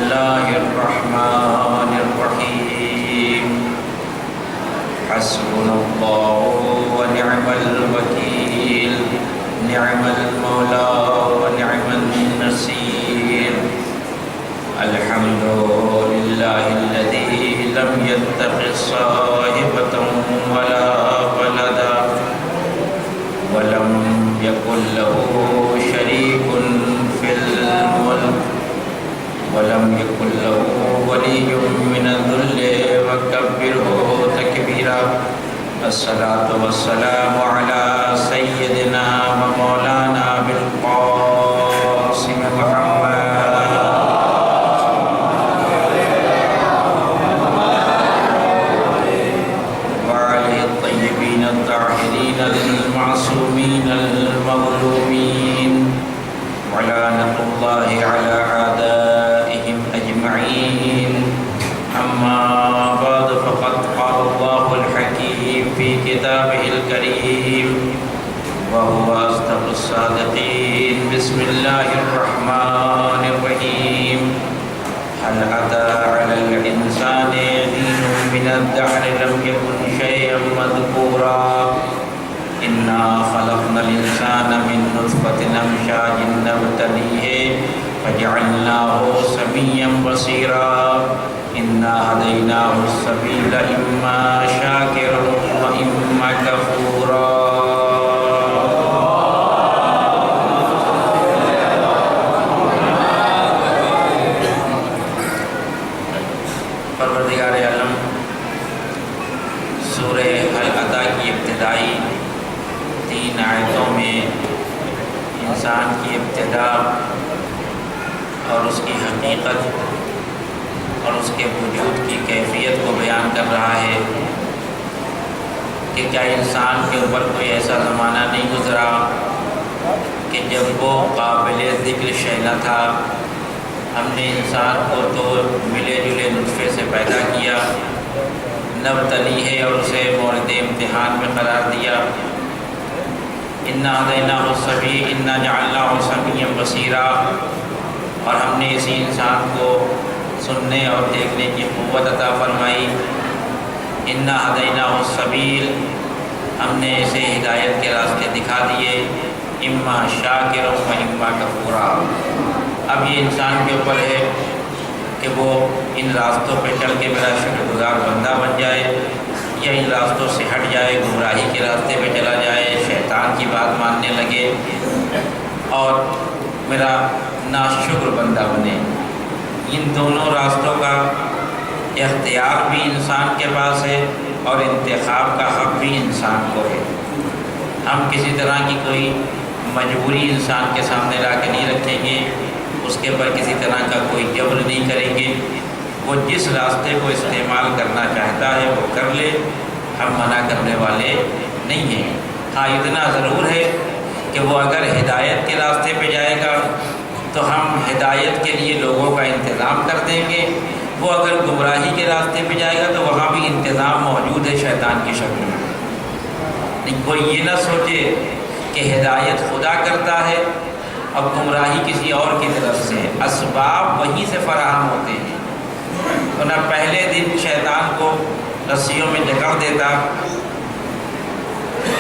الله الرحمن الرحيم حسبنا الله ونعم الوكيل نعم المولى ونعم النصير الحمد لله الذي لم يتخذ صاحبة ولا ولدا ولم يكن له شريك في الملك ولم يكن له ولي من الذل وكبره تكبيرا الصلاة والسلام على سيدنا ومولانا بالقاسم محمد وعلى الطيبين الطاهرين المعصومين المظلومين ولعنة الله على أعدائهم أجمعين أما بعد فقد قال الله الحكيم في كتابه الكريم وهو أصدق الصادقين بسم الله الرحمن الرحيم هل أتى على الإنسان حين من الدهر لم يكن شيئا مذكورا إنا خلقنا الإنسان من نطفة أمشاج نبتليه فجعلناه سميعا بصيرا إنا هديناه السبيل إما شاكرا وإما كفورا پروردگار عالم سورہ حل اتا کی ابتدائی 3 آیتوں میں انسان کی ابتدا اور اس کی حقیقت اور اس کے وجود کی کیفیت کو بیان کر رہا ہے کہ کیا انسان کے اوپر کوئی ایسا زمانہ نہیں گزرا کہ جب وہ قابل ذکر شے نہ تھا. ہم نے انسان کو تو ملے جلے نطفے سے پیدا کیا، نبتلی ہے اور اسے مورد امتحان میں قرار دیا. انا ہدیناہ السبیل انا جعلناہ سمیعا بصیرا، اور ہم نے اسی انسان کو سننے اور دیکھنے کی قوت عطا فرمائی. انا ہدیناہ السبیل، ہم نے اسے ہدایت کے راستے دکھا دیے. اما شاکر و اما کفورا، اب یہ انسان کے اوپر ہے کہ وہ ان راستوں پہ چل کے میرا شکر گزار بندہ بن جائے یا ان راستوں سے ہٹ جائے، گمراہی کے راستے پہ چلا جائے، شیطان کی بات ماننے لگے اور میرا ناشکر بندہ بنے. ان دونوں راستوں کا اختیار بھی انسان کے پاس ہے اور انتخاب کا حق بھی انسان کو ہے. ہم کسی طرح کی کوئی مجبوری انسان کے سامنے لا کے نہیں رکھیں گے، اس کے اوپر کسی طرح کا کوئی جبر نہیں کریں گے. وہ جس راستے کو استعمال کرنا چاہتا ہے وہ کر لے، ہم منع کرنے والے نہیں ہیں. ہاں اتنا ضرور ہے کہ وہ اگر ہدایت کے راستے پہ جائے گا تو ہم ہدایت کے لیے لوگوں کا انتظام کر دیں گے. وہ اگر گمراہی کے راستے پہ جائے گا تو وہاں بھی انتظام موجود ہے شیطان کی شکل میں. کوئی یہ نہ سوچے کہ ہدایت خدا کرتا ہے اور گمراہی کسی اور کی طرف سے. اسباب وہیں سے فراہم ہوتے ہیں. تو نہ پہلے دن شیطان کو رسیوں میں جکڑ دیتا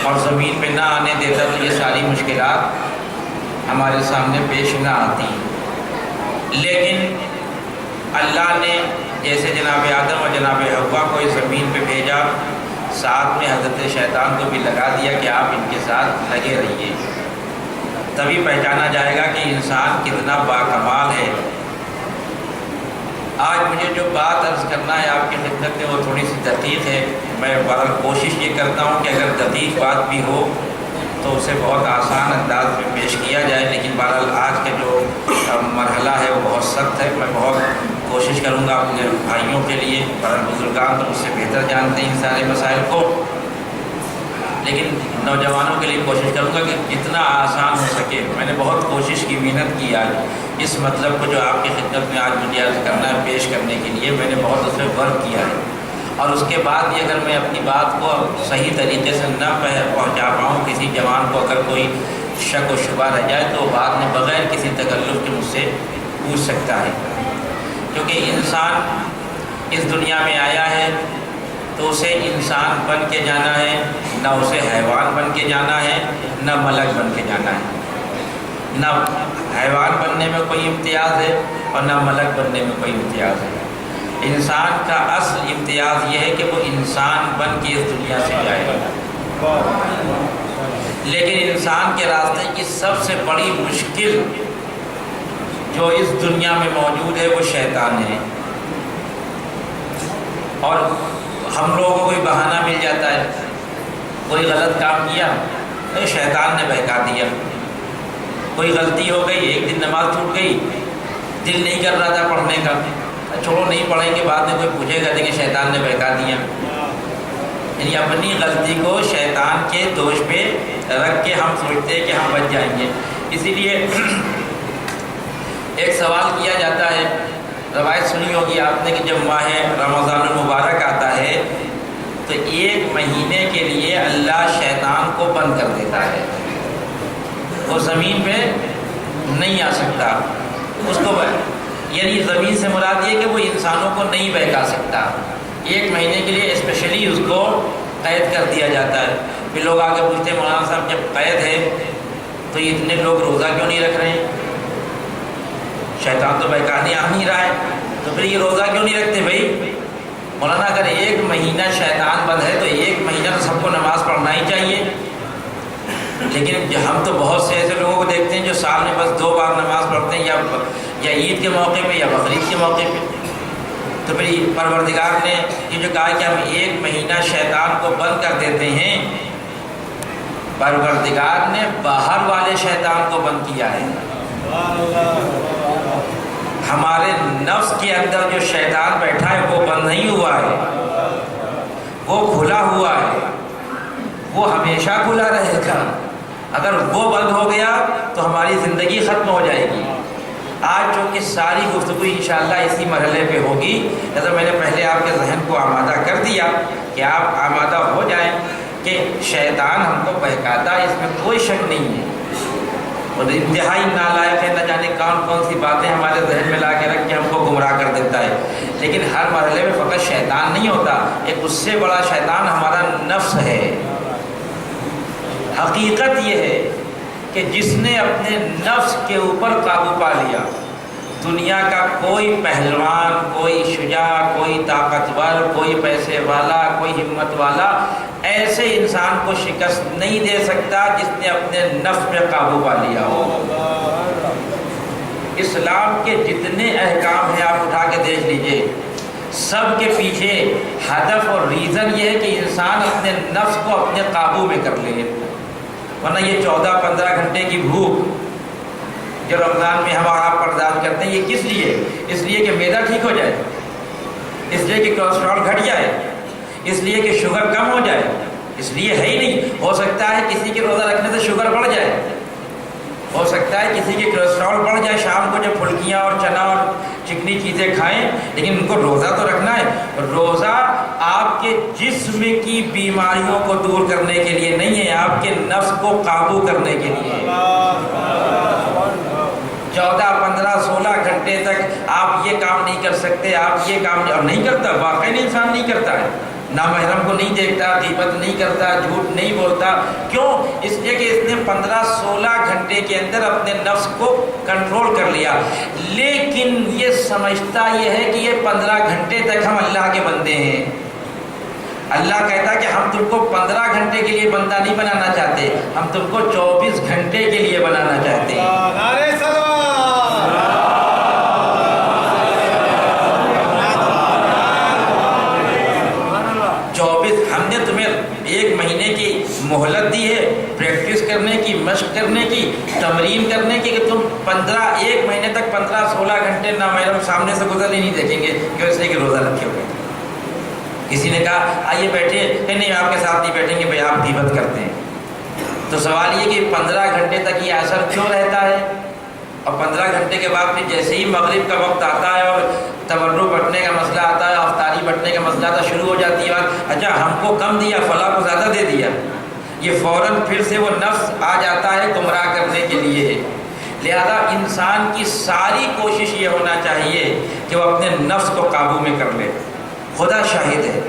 اور زمین پہ نہ آنے دیتا تو یہ ساری مشکلات ہمارے سامنے پیش نہ آتی. لیکن اللہ نے جیسے جناب آدم اور جناب حوا کو اس زمین پہ بھیجا، ساتھ میں حضرت شیطان کو بھی لگا دیا کہ آپ ان کے ساتھ لگے رہیے. تبھی پہچانا جائے گا کہ انسان کتنا باکمال ہے. آج مجھے جو بات عرض کرنا ہے آپ کی خدمت میں وہ تھوڑی سی دقیق ہے. میں بہرحال کوشش یہ کرتا ہوں کہ اگر دقیق بات بھی ہو تو اسے بہت آسان انداز میں پیش کیا جائے، لیکن بہرحال آج کا جو مرحلہ ہے وہ بہت سخت ہے. میں بہت کوشش کروں گا اپنے بھائیوں کے لیے، بہرحال بزرگان تو مجھ سے بہتر جانتے ہیں ان سارے مسائل کو، لیکن نوجوانوں کے لیے کوشش کروں گا کہ جتنا آسان ہو سکے. میں نے بہت کوشش کی، محنت کی آج اس مطلب کو جو آپ کی خدمت میں آج مجھے عرض کرنا ہے پیش کرنے کے لیے. میں نے بہت اس میں ورک کیا ہے اور اس کے بعد بھی اگر میں اپنی بات کو صحیح طریقے سے نہ پہنچا پاؤں، کسی جوان کو اگر کوئی شک و شبہ رہ جائے تو بعد میں بغیر کسی تکلف کے مجھ سے پوچھ سکتا ہے. کیونکہ انسان اس دنیا میں آیا ہے تو اسے انسان بن کے جانا ہے، نہ اسے حیوان بن کے جانا ہے، نہ ملک بن کے جانا ہے۔ نہ حیوان بننے میں کوئی امتیاز ہے اور نہ ملک بننے میں کوئی امتیاز ہے۔ انسان کا اصل امتیاز یہ ہے کہ وہ انسان بن کے اس دنیا سے جائے۔ لیکن انسان کے راستے کی سب سے بڑی مشکل جو اس دنیا میں موجود ہے وہ شیطان ہے۔ اور ہم لوگوں کو کوئی بہانہ مل جاتا ہے، کوئی غلط کام کیا، شیطان نے بہکا دیا، کوئی غلطی ہو گئی، ایک دن نماز چھوٹ گئی، دل نہیں کر رہا تھا پڑھنے کا، چھوڑو نہیں پڑھیں گے، بعد میں کوئی پوچھے گا لیکن شیطان نے بہکا دیا۔ یعنی اپنی غلطی کو شیطان کے دوش پہ رکھ کے ہم سوچتے ہیں کہ ہم بچ جائیں گے۔ اسی لیے ایک سوال کیا جاتا ہے، روایت سنی ہوگی آپ نے کہ جب ماہ رمضان المبارک آتا ہے تو ایک مہینے کے لیے اللہ شیطان کو بند کر دیتا ہے، وہ زمین پہ نہیں آ سکتا، اس کو یعنی زمین سے مراد یہ کہ وہ انسانوں کو نہیں بہکا سکتا، ایک مہینے کے لیے اسپیشلی اس کو قید کر دیا جاتا ہے۔ پھر لوگ آگے پوچھتے ہیں مولانا صاحب جب قید ہے تو یہ اتنے لوگ روزہ کیوں نہیں رکھ رہے ہیں؟ شیطان تو بہکانے آ نہیں رہا ہے تو پھر یہ روزہ کیوں نہیں رکھتے بھائی؟ مولانا اگر ایک مہینہ شیطان بند ہے تو ایک مہینہ تو سب کو نماز پڑھنا ہی چاہیے، لیکن ہم تو بہت سے ایسے لوگوں کو دیکھتے ہیں جو سال میں بس 2 بار نماز پڑھتے ہیں، یا عید کے موقع پہ یا بقرعید کے موقع پہ۔ تو پھر پروردگار نے یہ جو کہا کہ ہم ایک مہینہ شیطان کو بند کر دیتے ہیں، پروردگار نے باہر والے شیطان کو بند کیا ہے۔ ہمارے نفس کے اندر جو شیطان بیٹھا ہے وہ بند نہیں ہوا ہے، وہ کھلا ہوا ہے، وہ ہمیشہ کھلا رہے گا۔ اگر وہ بند ہو گیا تو ہماری زندگی ختم ہو جائے گی۔ آج چونکہ ساری گفتگو انشاءاللہ اسی مرحلے پہ ہوگی، جیسا میں نے پہلے آپ کے ذہن کو آمادہ کر دیا کہ آپ آمادہ ہو جائیں کہ شیطان ہم کو بہکاتا ہے، اس میں کوئی شک نہیں ہے، اور انتہائی نالائق ہے، نہ جانے کون کون سی باتیں ہمارے ذہن میں لا کے رکھ کے ہم کو گمراہ کر دیتا ہے۔ لیکن ہر مرحلے میں فقط شیطان نہیں ہوتا، ایک اس سے بڑا شیطان ہمارا نفس ہے۔ حقیقت یہ ہے کہ جس نے اپنے نفس کے اوپر قابو پا لیا، دنیا کا کوئی پہلوان، کوئی شجاع، کوئی طاقتور، کوئی پیسے والا، کوئی ہمت والا ایسے انسان کو شکست نہیں دے سکتا جس نے اپنے نفس پہ قابو پا لیا ہو۔ اسلام کے جتنے احکام ہیں آپ اٹھا کے دیکھ لیجئے، سب کے پیچھے ہدف اور ریزن یہ ہے کہ انسان اپنے نفس کو اپنے قابو میں کر لے، ورنہ یہ 14-15 گھنٹے کی بھوک جو رمضان میں ہم آپ برداشت کرتے ہیں، یہ کس لیے؟ اس لیے کہ معدہ ٹھیک ہو جائے، اس لیے کہ کولیسٹرول گھٹ جائے، اس لیے کہ شوگر کم ہو جائے، اس لیے ہے ہی نہیں۔ ہو سکتا ہے کسی کے روزہ رکھنے سے شوگر بڑھ جائے، ہو سکتا ہے کسی کے کولیسٹرول بڑھ جائے شام کو جب پھلکیاں اور چنا اور چکنی چیزیں کھائیں، لیکن ان کو روزہ تو رکھنا ہے۔ روزہ آپ کے جسم کی بیماریوں کو دور کرنے کے لیے نہیں ہے، آپ کے نفس کو قابو کرنے کے لیے۔ 14-15-16 گھنٹے تک آپ یہ کام نہیں کر سکتے، آپ یہ کام اور نہیں کرتا، واقعی انسان نہیں کرتا ہے، نامحرم کو نہیں دیکھتا، غیبت نہیں کرتا، جھوٹ نہیں بولتا۔ کیوں؟ اس لیے کہ اس نے 15-16 گھنٹے کے اندر اپنے نفس کو کنٹرول کر لیا، لیکن یہ سمجھتا یہ ہے کہ یہ 15 گھنٹے تک ہم اللہ کے بندے ہیں۔ اللہ کہتا کہ ہم تم کو 15 گھنٹے کے لیے بندہ نہیں بنانا چاہتے، ہم تم کو 24 گھنٹے کے لیے بنانا چاہتے ہیں۔ ہم نے تمہیں 1 مہینے کی مہلت دی ہے پریکٹس کرنے کی، مشق کرنے کی، تمرین کرنے کی، کہ تم 1 مہینے تک 15-16 گھنٹے نامحرم سامنے سے گزر ہی نہیں دیکھیں گے، کیوں؟ اس لیے کہ روزہ رکھے ہوئے۔ کسی نے کہا آئیے بیٹھے، نہیں آپ کے ساتھ نہیں بیٹھیں گے بھائی، آپ غیبت کرتے ہیں۔ تو سوال یہ کہ 15 گھنٹے تک یہ اثر کیوں رہتا ہے، اور 15 گھنٹے کے بعد پھر جیسے ہی مغرب کا وقت آتا ہے اور تورع بٹنے کا مسئلہ آتا ہے، افطاری بٹنے کا مسئلہ آتا، شروع ہو جاتی ہے بات، اچھا ہم کو کم دیا، فلاں کو زیادہ دے دیا، یہ فوراً پھر سے وہ نفس آ جاتا ہے گمراہ کرنے کے لیے۔ لہذا انسان کی ساری کوشش یہ ہونا چاہیے کہ وہ اپنے نفس کو قابو میں کر لے. خدا شاہد ہے،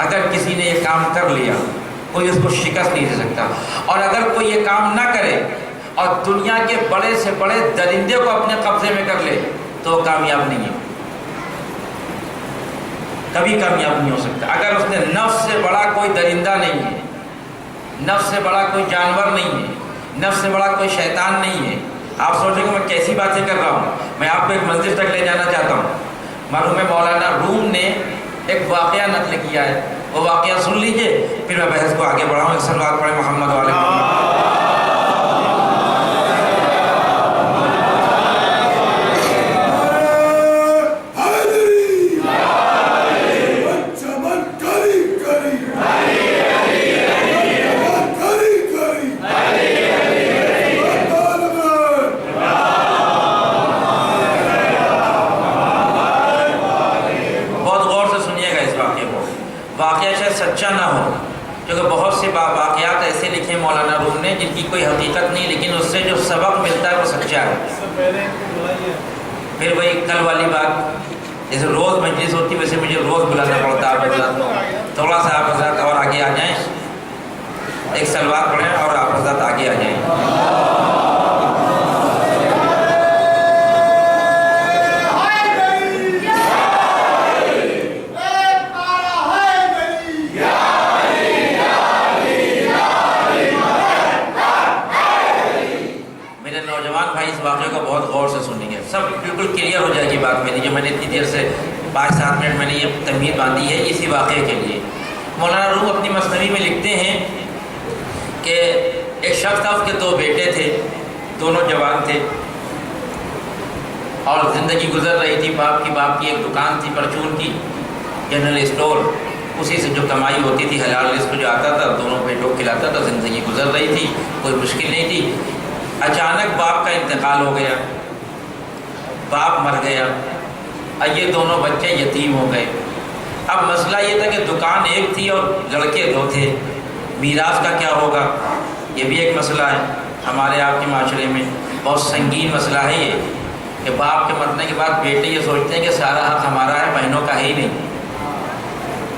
اگر کسی نے یہ کام کر لیا کوئی اس کو شکست نہیں دے سکتا، اور اگر کوئی یہ کام نہ کرے اور دنیا کے بڑے سے بڑے درندے کو اپنے قبضے میں کر لے تو وہ کامیاب نہیں ہے، کبھی کامیاب نہیں ہو سکتا. اگر اس نے نفس سے بڑا کوئی درندہ نہیں ہے، نفس سے بڑا کوئی جانور نہیں ہے، نفس سے بڑا کوئی شیطان نہیں ہے. آپ سوچیں گے میں کیسی باتیں کر رہا ہوں، میں آپ کو ایک منزل تک لے جانا چاہتا ہوں. مرحوم مولانا روم نے ایک واقعہ نقل کیا ہے، وہ واقعہ سن لیجئے پھر میں بحث کو آگے بڑھاؤں. ایک صلوات پڑھیں محمد والے محمد. واقعہ شاید سچا نہ ہو، کیونکہ بہت سے واقعات ایسے لکھے مولانا روم نے جن کی کوئی حقیقت نہیں، لیکن اس سے جو سبق ملتا ہے وہ سچا ہے. پھر وہی کل والی بات، جیسے روز مجلس ہوتی ویسے مجھے روز بلانا پڑتا ہے. آپ حضرات تھوڑا سا آپ حضرات اور آگے آ جائیں، ایک سلوات پڑھیں اور آپ حضرات آگے آ جائیں. اس واقعے کو بہت غور سے سنیں گے، سب بالکل کلیئر ہو جائے گی بات میری، جو میں نے اتنی دیر سے 5-7 منٹ میں نے یہ تمہید باندھی ہے اسی واقعے کے لیے. مولانا روم اپنی مثنوی میں لکھتے ہیں کہ ایک شخص تھا، اس کے 2 بیٹے تھے، دونوں جوان تھے اور زندگی گزر رہی تھی. باپ کی ایک دکان تھی پرچون کی، جنرل اسٹور، اسی سے جو کمائی ہوتی تھی حلال رزق جو آتا تھا دونوں بیٹوں کو کھلاتا تھا. زندگی گزر رہی تھی، کوئی مشکل نہیں تھی. اچانک باپ کا انتقال ہو گیا، باپ مر گیا، اب یہ دونوں بچے یتیم ہو گئے. اب مسئلہ یہ تھا کہ دکان ایک تھی اور لڑکے 2 تھے، میراث کا کیا ہوگا؟ یہ بھی ایک مسئلہ ہے ہمارے آپ کے معاشرے میں، بہت سنگین مسئلہ ہے یہ، کہ باپ کے مرنے کے بعد بیٹے یہ سوچتے ہیں کہ سارا حق ہمارا ہے، بہنوں کا ہے ہی نہیں.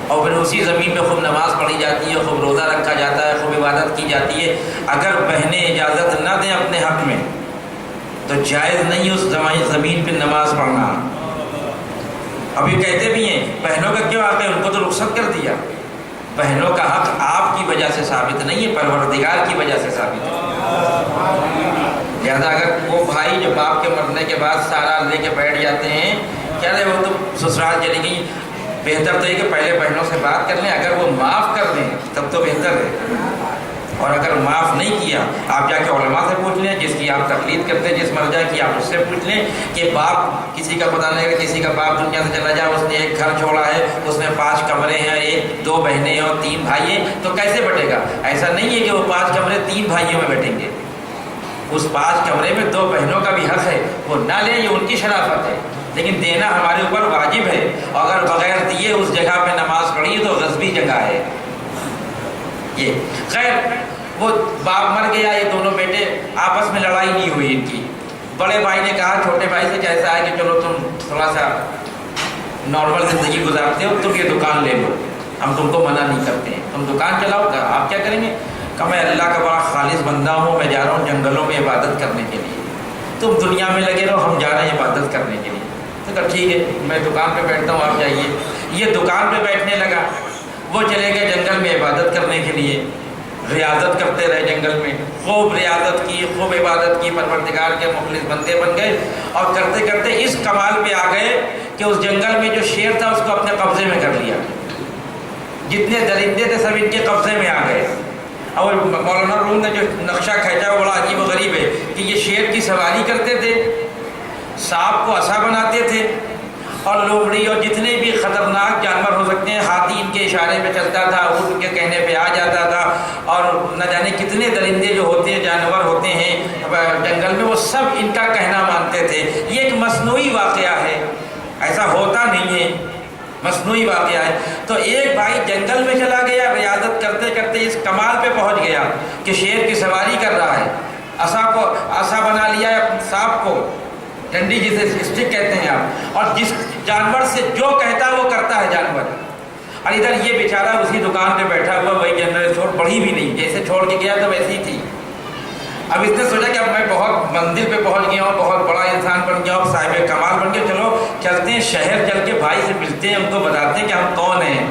اور پھر اسی زمین پہ خوب نماز پڑھی جاتی ہے، خوب روزہ رکھا جاتا ہے، خوب عبادت کی جاتی ہے. اگر بہنیں اجازت نہ دیں اپنے حق میں تو جائز نہیں اس زمین پہ نماز پڑھنا. ابھی کہتے بھی ہیں بہنوں کا کیوں حق ہے، ان کو تو رخصت کر دیا. بہنوں کا حق آپ کی وجہ سے ثابت نہیں ہے، پروردگار کی وجہ سے ثابت ہے. لہٰذا اگر وہ بھائی جو باپ کے مرنے کے بعد سارا لے کے بیٹھ جاتے ہیں، کیا رہے وہ تو سسرال چلی گئی، بہتر تو یہ کہ پہلے بہنوں سے بات کر لیں. اگر وہ معاف کر دیں تب تو بہتر ہے، اور اگر معاف نہیں کیا آپ جا کے علماء سے پوچھ لیں، جس کی آپ تقلید کرتے ہیں، جس مرجع کی آپ اس سے پوچھ لیں کہ باپ کسی کا پتہ نہیں، کسی کا باپ دنیا سے چلا جائے، اس نے ایک گھر چھوڑا ہے، اس میں 5 کمرے ہیں، 2 بہنیں ہیں اور 3 بھائی ہیں، تو کیسے بٹے گا؟ ایسا نہیں ہے کہ وہ 5 کمرے 3 بھائیوں میں بیٹھیں گے. اس 5 کمرے میں 2 بہنوں کا بھی حق ہے، وہ نہ لیں، یہ ان کی شرافت ہے، لیکن دینا ہمارے اوپر واجب ہے. اور اگر بغیر دیے اس جگہ پہ نماز پڑھی تو غصبی جگہ ہے یہ. خیر وہ باپ مر گیا، یہ دونوں بیٹے آپس میں لڑائی نہیں ہوئی ان کی. بڑے بھائی نے کہا چھوٹے بھائی سے کیسا ہے کہ چلو تم تھوڑا سا نارمل زندگی گزارتے ہو، تم یہ دکان لے لو، ہم تم کو منع نہیں کرتے ہیں، تم دکان چلاؤ. آپ کیا کریں گے؟ کہ میں اللہ کا بڑا خالص بندہ ہوں، میں جا رہا ہوں جنگلوں میں عبادت کرنے کے لیے، تم دنیا میں لگے رہو، ہم جا رہے ہیں عبادت کرنے کے لیے. تو ٹھیک ہے میں دکان پہ بیٹھتا ہوں، آپ جائیے. یہ دکان پہ بیٹھنے لگا، وہ چلے گئے جنگل میں عبادت کرنے کے لیے. ریاضت کرتے رہے جنگل میں، خوب ریاضت کی، خوب عبادت کی، پروردگار کے مخلص بندے بن گئے. اور کرتے کرتے اس کمال پہ آ گئے کہ اس جنگل میں جو شیر تھا اس کو اپنے قبضے میں کر لیا. جتنے درندے تھے سب ان کے قبضے میں آ گئے. اور مولانا روم نے جو نقشہ کھینچا وہ بڑا عجیب و غریب ہے کہ یہ شیر کی سواری کرتے تھے، سانپ کو عصا بناتے تھے، اور لومڑی اور جتنے بھی خطرناک جانور ہو سکتے ہیں، ہاتھی ان کے اشارے پہ چلتا تھا، اونٹ ان کے کہنے پہ آ جاتا تھا، اور نہ جانے کتنے درندے جو ہوتے ہیں، جانور ہوتے ہیں جنگل میں، وہ سب ان کا کہنا مانتے تھے. یہ ایک مصنوعی واقعہ ہے، ایسا ہوتا نہیں ہے، مصنوعی واقعہ ہے. تو ایک بھائی جنگل میں چلا گیا، ریاضت کرتے کرتے اس کمال پہ پہنچ گیا کہ شیر کی سواری کر رہا ہے. عصا بنا لیا ہے سانپ کو، ڈنڈی جسے اسٹک کہتے ہیں آپ، اور جس جانور سے جو کہتا ہے وہ کرتا ہے جانور۔ اور ادھر یہ بیچارہ اسی دکان پہ بیٹھا ہوا، وہی جنرل اسٹور، پڑھی بھی نہیں، جیسے چھوڑ کے گیا تو ویسی تھی۔ اب اس نے سوچا کہ اب میں بہت منزل پہ پہنچ گیا ہوں، بہت بڑا انسان بن گیا ہوں، صاحب کمال بن گیا، چلو چلتے ہیں شہر، چل کے بھائی سے ملتے ہیں، ان کو بتاتے ہیں کہ ہم کون ہیں۔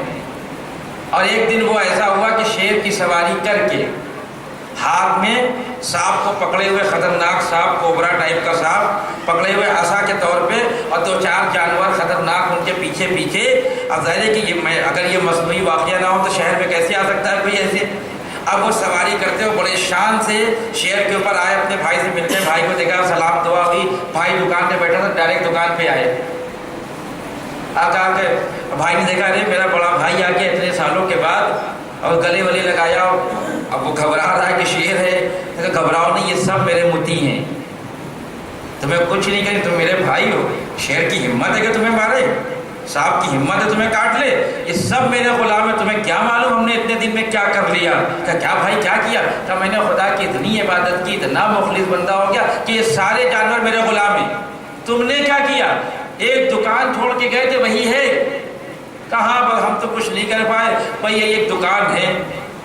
اور ایک دن وہ ایسا ہوا کہ شیر کی سواری کر کے ہاتھ میں سانپ کو پکڑے ہوئے، خطرناک سانپ، کوبرا ٹائپ کا سانپ پکڑے ہوئے عصا کے طور پہ، اور 2-4 جانور خطرناک ان کے پیچھے پیچھے۔ اب ظاہر ہے کہ اگر یہ مصنوعی واقعہ نہ ہو تو شہر میں کیسے آ سکتا ہے کوئی ایسے۔ اب وہ سواری کرتے ہوئے بڑے شان سے شیر کے اوپر آئے، اپنے بھائی سے ملنے، بھائی کو دیکھا، سلام دعا ہوئی، بھائی دکان پہ بیٹھا تھا، ڈائریکٹ دکان پہ آئے۔ کہا کہ بھائی نے دیکھا ارے میرا بڑا بھائی آ گیا اتنے سالوں کے بعد، اور گلے ولی لگایا۔ اب وہ گھبرا رہا ہے کہ شیر ہے، گھبراؤ نہیں، یہ سب میرے متی ہیں، تمہیں کچھ نہیں کریں، تم میرے بھائی ہو، شیر کی ہمت ہے کہ تمہیں مارے، سانپ کی ہمت ہے تمہیں کاٹ لے، یہ سب میرے غلام ہیں، تمہیں کیا معلوم ہم نے اتنے دن میں کیا کر لیا؟ کیا بھائی کیا کیا؟ کہ میں نے خدا کی اتنی عبادت کی، اتنا مخلص بندہ ہو گیا کہ یہ سارے جانور میرے غلام ہیں۔ تم نے کیا کیا؟ ایک دکان چھوڑ کے گئے تھے، وہی ہے؟ کہاں ہم تو کچھ نہیں کر پائے، بھائی یہ ایک دکان ہے۔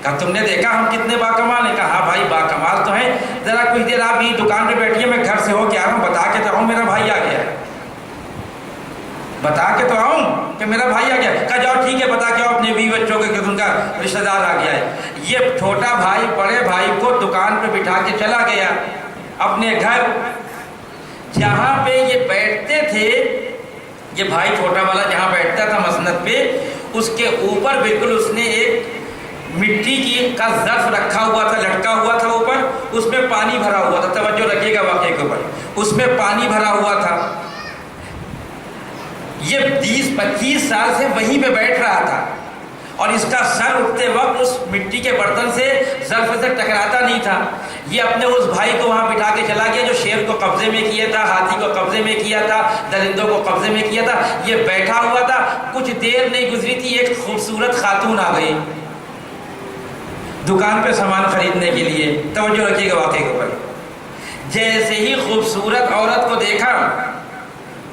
کہا تم نے دیکھا ہم کتنے باکمال ہیں؟ کہا بھائی باکمال تو ہیں، ذرا کچھ دیر آپ یہ دکان پہ بیٹھیے، میں گھر سے ہو کے آ رہا ہوں، بتا کے تو آؤں میرا بھائی آ گیا ہے، بتا کے تو آؤں کہ میرا بھائی آ گیا۔ کہا جاؤ ٹھیک ہے، بتا کے آؤ اپنے بیوی بچوں کے کہ ان کا رشتہ دار آ گیا ہے۔ یہ چھوٹا بھائی بڑے بھائی کو دکان پہ بٹھا کے چلا گیا اپنے گھر، جہاں پہ یہ بیٹھتے تھے، یہ بھائی چھوٹا والا جہاں بیٹھتا تھا مسند پہ، اس کے اوپر بالکل اس نے ایک مٹی کا ظرف رکھا ہوا تھا، لٹکا ہوا تھا اوپر، اس میں پانی بھرا ہوا تھا۔ توجہ رکھیے گا واقعے کے اوپر، اس میں پانی بھرا ہوا تھا۔ یہ 20-25 سال سے وہیں پہ بیٹھ رہا تھا، اور اس کا سر اٹھتے وقت اس مٹی کے برتن سے ظرف سے ٹکراتا نہیں تھا۔ یہ اپنے اس بھائی کو وہاں بٹھا کے چلا گیا جو شیر کو قبضے میں کیا تھا، ہاتھی کو قبضے میں کیا تھا، درندوں کو قبضے میں کیا تھا۔ یہ بیٹھا ہوا تھا، کچھ دیر نہیں گزری تھی، ایک خوبصورت خاتون آ گئی دکان پہ سامان خریدنے کے لیے۔ توجہ رکھیے گا واقعے کے اوپر۔ جیسے ہی خوبصورت عورت کو دیکھا،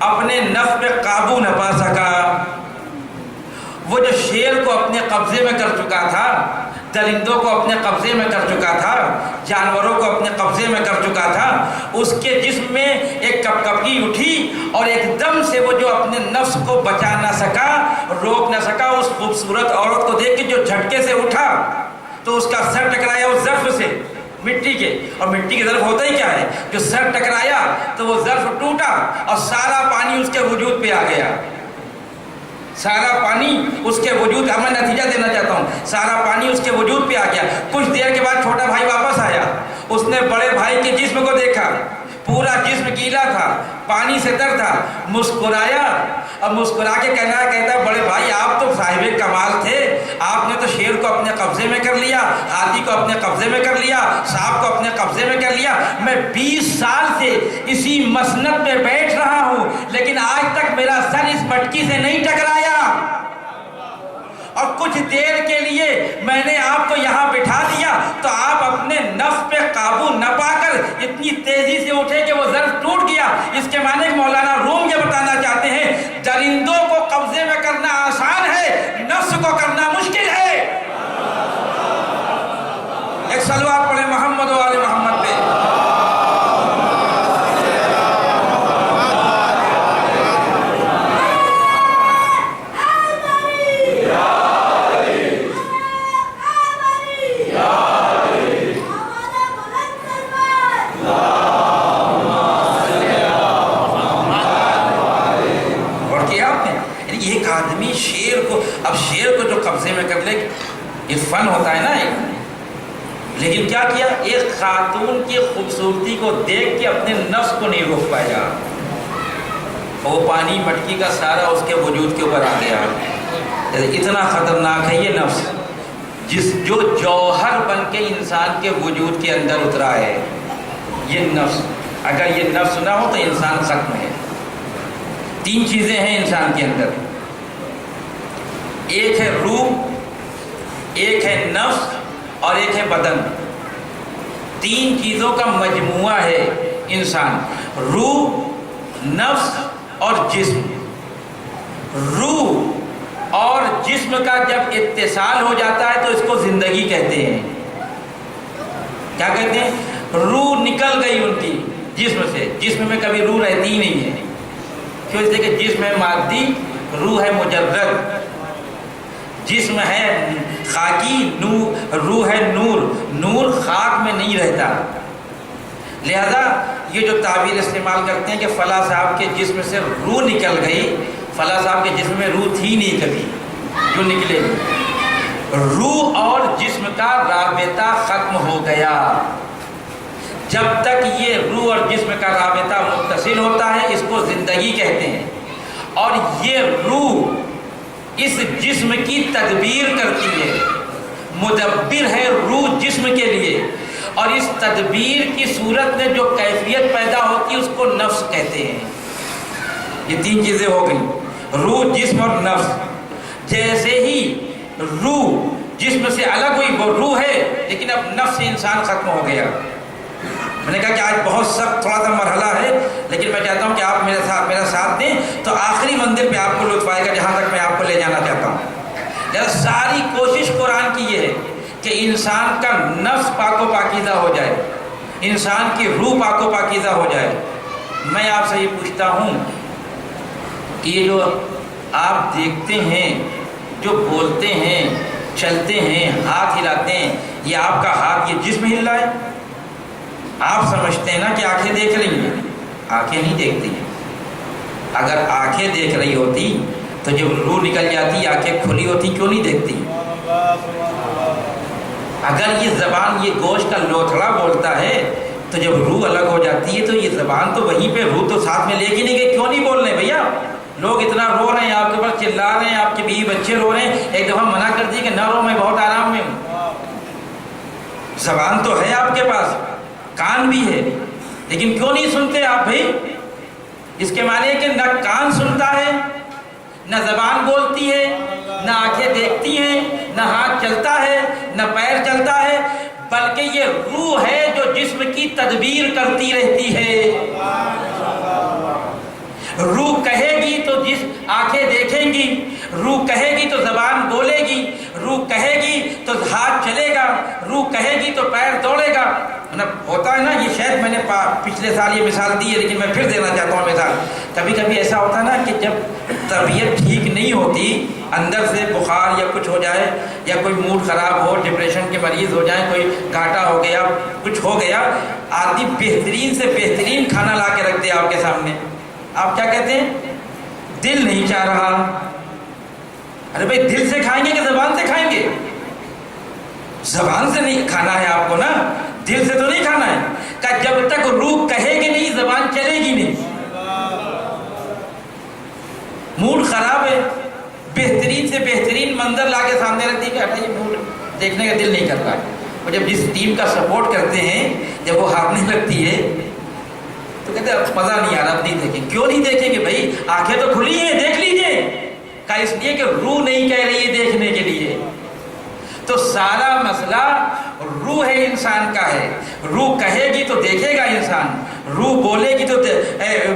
اپنے نفس پہ قابو نہ پا سکا۔ وہ جو شیر کو اپنے قبضے میں کر چکا تھا، درندوں کو اپنے قبضے میں کر چکا تھا، جانوروں کو اپنے قبضے میں کر چکا تھا، اس کے جسم میں ایک کپکپی اٹھی، اور ایک دم سے وہ جو اپنے نفس کو بچا نہ سکا، روک نہ سکا، اس خوبصورت عورت کو دیکھ کے جو جھٹکے سے اٹھا تو اس کا سر ٹکرایا اس ظرف سے، مٹی کے، اور مٹی کے ظرف ہوتا ہی کیا ہے، جو سر ٹکرایا تو وہ ظرف ٹوٹا، اور سارا پانی اس کے وجود پہ آ گیا، سارا پانی اس کے وجود، اب میں نتیجہ دینا چاہتا ہوں، سارا پانی اس کے وجود پہ آ گیا۔ کچھ دیر کے بعد چھوٹا بھائی واپس آیا، اس نے بڑے بھائی کے جسم کو دیکھا، پورا جسم گیلا تھا، پانی سے تر تھا، مسکرایا، اور مسکرا کے کہتا بڑے بھائی آپ تو صاحب کمال تھے، آپ نے تو شیر کو اپنے قبضے میں کر لیا، ہاتھی کو اپنے قبضے میں کر لیا، سانپ کو اپنے قبضے میں کر لیا۔ میں 20 سال سے اسی مسند پہ بیٹھ رہا ہوں، لیکن آج تک میرا سر اس مٹکی سے نہیں ٹکرایا، اور کچھ دیر کے لیے میں نے آپ کو یہاں بٹھا دیا تو آپ اپنے نفس پہ قابو نہ پا کر اتنی تیزی سے اٹھے کہ وہ ظرف ٹوٹ گیا۔ اس کے معنی مولانا روم یہ بتانا چاہتے ہیں، درندوں کو قبضے میں کرنا آسان ہے، نفس کو کرنا مشکل ہے۔ ایک صلوات پڑھیں محمد و آل محمد پہ۔ اب شیر کو جو قبضے میں کر لے، یہ فن ہوتا ہے نا ایک، لیکن کیا کیا، ایک خاتون کی خوبصورتی کو دیکھ کے اپنے نفس کو نہیں روک پایا، وہ پانی مٹکی کا سارا اس کے وجود کے اوپر آ گیا۔ اتنا خطرناک ہے یہ نفس، جو جوہر بن کے انسان کے وجود کے اندر اترا ہے، یہ نفس، اگر یہ نفس نہ ہو تو انسان ختم ہے۔ 3 چیزیں ہیں انسان کے اندر، ایک ہے روح، ایک ہے نفس، اور ایک ہے بدن۔ تین چیزوں کا مجموعہ ہے انسان، روح، نفس اور جسم۔ روح اور جسم کا جب اتصال ہو جاتا ہے تو اس کو زندگی کہتے ہیں۔ کیا کہتے ہیں؟ روح نکل گئی ان کی جسم سے، جسم میں کبھی روح رہتی ہی نہیں ہے، کیوں؟ اس لیے کہ جسم ہے مادی، روح ہے مجرد، جسم ہے خاکی، روح ہے نور، نور خاک میں نہیں رہتا۔ لہذا یہ جو تعبیر استعمال کرتے ہیں کہ فلاں صاحب کے جسم سے روح نکل گئی، فلاں صاحب کے جسم میں روح تھی نہیں کبھی جو نکلے گی۔ روح اور جسم کا رابطہ ختم ہو گیا۔ جب تک یہ روح اور جسم کا رابطہ متصل ہوتا ہے اس کو زندگی کہتے ہیں، اور یہ روح اس جسم کی تدبیر کرتی ہے، مدبر ہے روح جسم کے لیے، اور اس تدبیر کی صورت میں جو کیفیت پیدا ہوتی ہے اس کو نفس کہتے ہیں۔ یہ تین چیزیں ہو گئیں، روح، جسم اور نفس۔ جیسے ہی روح جسم سے الگ ہوئی، وہ روح ہے لیکن اب نفس انسان ختم ہو گیا۔ میں نے کہا کہ آج بہت سخت تھوڑا سا مرحلہ ہے، لیکن میں چاہتا ہوں کہ آپ میرا ساتھ دیں تو آخری منزل پہ آپ کو لطف آئے گا جہاں تک میں آپ کو لے جانا چاہتا ہوں۔ ذرا ساری کوشش قرآن کی یہ ہے کہ انسان کا نفس پاک و پاکیزہ ہو جائے، انسان کی روح پاک و پاکیزہ ہو جائے۔ میں آپ سے یہ پوچھتا ہوں کہ یہ جو آپ دیکھتے ہیں، جو بولتے ہیں، چلتے ہیں، ہاتھ ہلاتے ہیں، یہ آپ کا ہاتھ، یہ جسم ہل رہا ہے؟ آپ سمجھتے ہیں نا کہ آنکھیں دیکھ رہی ہیں، آنکھیں نہیں دیکھتی ہیں۔ اگر آنکھیں دیکھ رہی ہوتی تو جب روح نکل جاتی آنکھیں کھلی ہوتی کیوں نہیں دیکھتی؟ اگر یہ زبان یہ گوشت کا لوتھڑا بولتا ہے تو جب روح الگ ہو جاتی ہے تو یہ زبان تو وہیں پہ، روح تو ساتھ میں لے کے نہیں گئی، کیوں نہیں بول رہے بھیا؟ لوگ اتنا رو رہے ہیں آپ کے پاس، چلا رہے ہیں، آپ کے بیوی بچے رو رہے ہیں، ایک دفعہ منع کر دی کہ نہ رو، میں بہت آرام میں ہوں۔ زبان تو ہے آپ کے پاس، کان بھی ہے، لیکن کیوں نہیں سنتے آپ بھائی؟ اس کے معنی ہے کہ نہ کان سنتا ہے، نہ زبان بولتی ہے، نہ آنکھیں دیکھتی ہیں، نہ ہاتھ چلتا ہے، نہ پیر چلتا ہے، بلکہ یہ روح ہے جو جسم کی تدبیر کرتی رہتی ہے۔ روح کہے گی تو آنکھیں دیکھیں گی، روح کہے گی تو زبان بولے گی، روح کہے گی تو ہاتھ چلے گا، روح کہے گی تو پیر دوڑے گا۔ ہوتا ہے نا، یہ شاید میں نے پچھلے سال یہ مثال دی ہے لیکن میں پھر دینا چاہتا ہوں مثال۔ کبھی کبھی ایسا ہوتا ہے نا کہ جب طبیعت ٹھیک نہیں ہوتی، اندر سے بخار یا کچھ ہو جائے، یا کوئی موڈ خراب ہو، ڈپریشن کے مریض ہو جائیں، کوئی گھاٹا ہو گیا، کچھ ہو گیا، آدمی بہترین سے بہترین کھانا لا کے رکھ دے آپ کے سامنے، آپ کیا کہتے ہیں؟ دل نہیں چاہ رہا۔ ارے بھائی دل سے کھائیں گے کہ زبان سے کھائیں گے؟ زبان سے نہیں کھانا ہے آپ کو نا، دل سے تو نہیں کھانا ہے۔ کہ جب تک روح کہے گی نہیں زبان چلے گی نہیں۔ موڈ خراب ہے، بہترین سے بہترین منظر لا کے سامنے رکھ دی کہ یہ موڈ دیکھنے کا دل نہیں کرتا ہے، اور جب جس ٹیم کا سپورٹ کرتے ہیں جب وہ ہارنے لگتی ہے تو کہتے ہیں مزہ نہیں آ رہا، اب نہیں دیکھیں۔ کیوں نہیں دیکھیں گے بھائی؟ آنکھیں تو کھلی ہیں، دیکھ لیجئے۔ کہ اس لیے کہ روح نہیں کہہ رہی ہے دیکھنے کے لیے۔ تو سارا مسئلہ روح ہے انسان کا ہے۔ روح کہے گی تو دیکھے گا انسان، روح بولے گی تو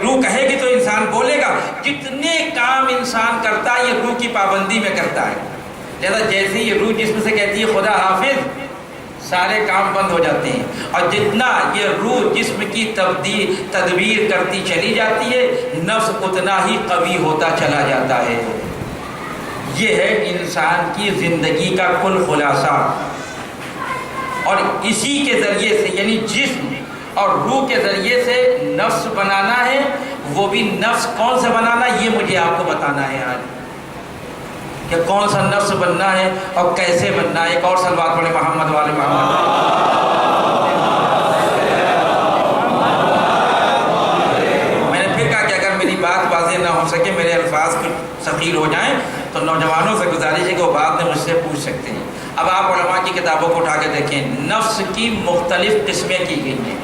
روح کہے گی تو انسان بولے گا۔ جتنے کام انسان کرتا ہے یہ روح کی پابندی میں کرتا ہے۔ لہذا جیسے یہ روح جسم سے کہتی ہے خدا حافظ، سارے کام بند ہو جاتے ہیں، اور جتنا یہ روح جسم کی تدبیر کرتی چلی جاتی ہے، نفس اتنا ہی قوی ہوتا چلا جاتا ہے۔ یہ ہے انسان کی زندگی کا کل خلاصہ، اور اسی کے ذریعے سے یعنی جسم اور روح کے ذریعے سے نفس بنانا ہے۔ وہ بھی نفس کون سا بنانا ہے یہ مجھے آپ کو بتانا ہے آج، کہ کون سا نفس بننا ہے اور کیسے بننا ہے۔ ایک اور صلوات پڑھیں محمد والے محمد۔ میں نے پھر کہا کہ اگر میری بات واضح نہ ہو سکے، میرے الفاظ کچھ ثقیل ہو جائیں تو نوجوانوں سے گزارش ہے کہ وہ بعد میں مجھ سے پوچھ سکتے ہیں۔ اب آپ علماء کی کتابوں کو اٹھا کے دیکھیں، نفس کی مختلف قسمیں کی گئی ہیں،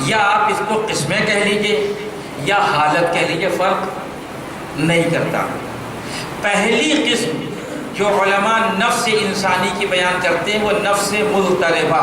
یا آپ اس کو قسمیں کہہ لیجئے یا حالت کہہ لیجئے، فرق نہیں کرتا۔ پہلی قسم جو علماء نفس انسانی کی بیان کرتے ہیں وہ نفس مضطربہ،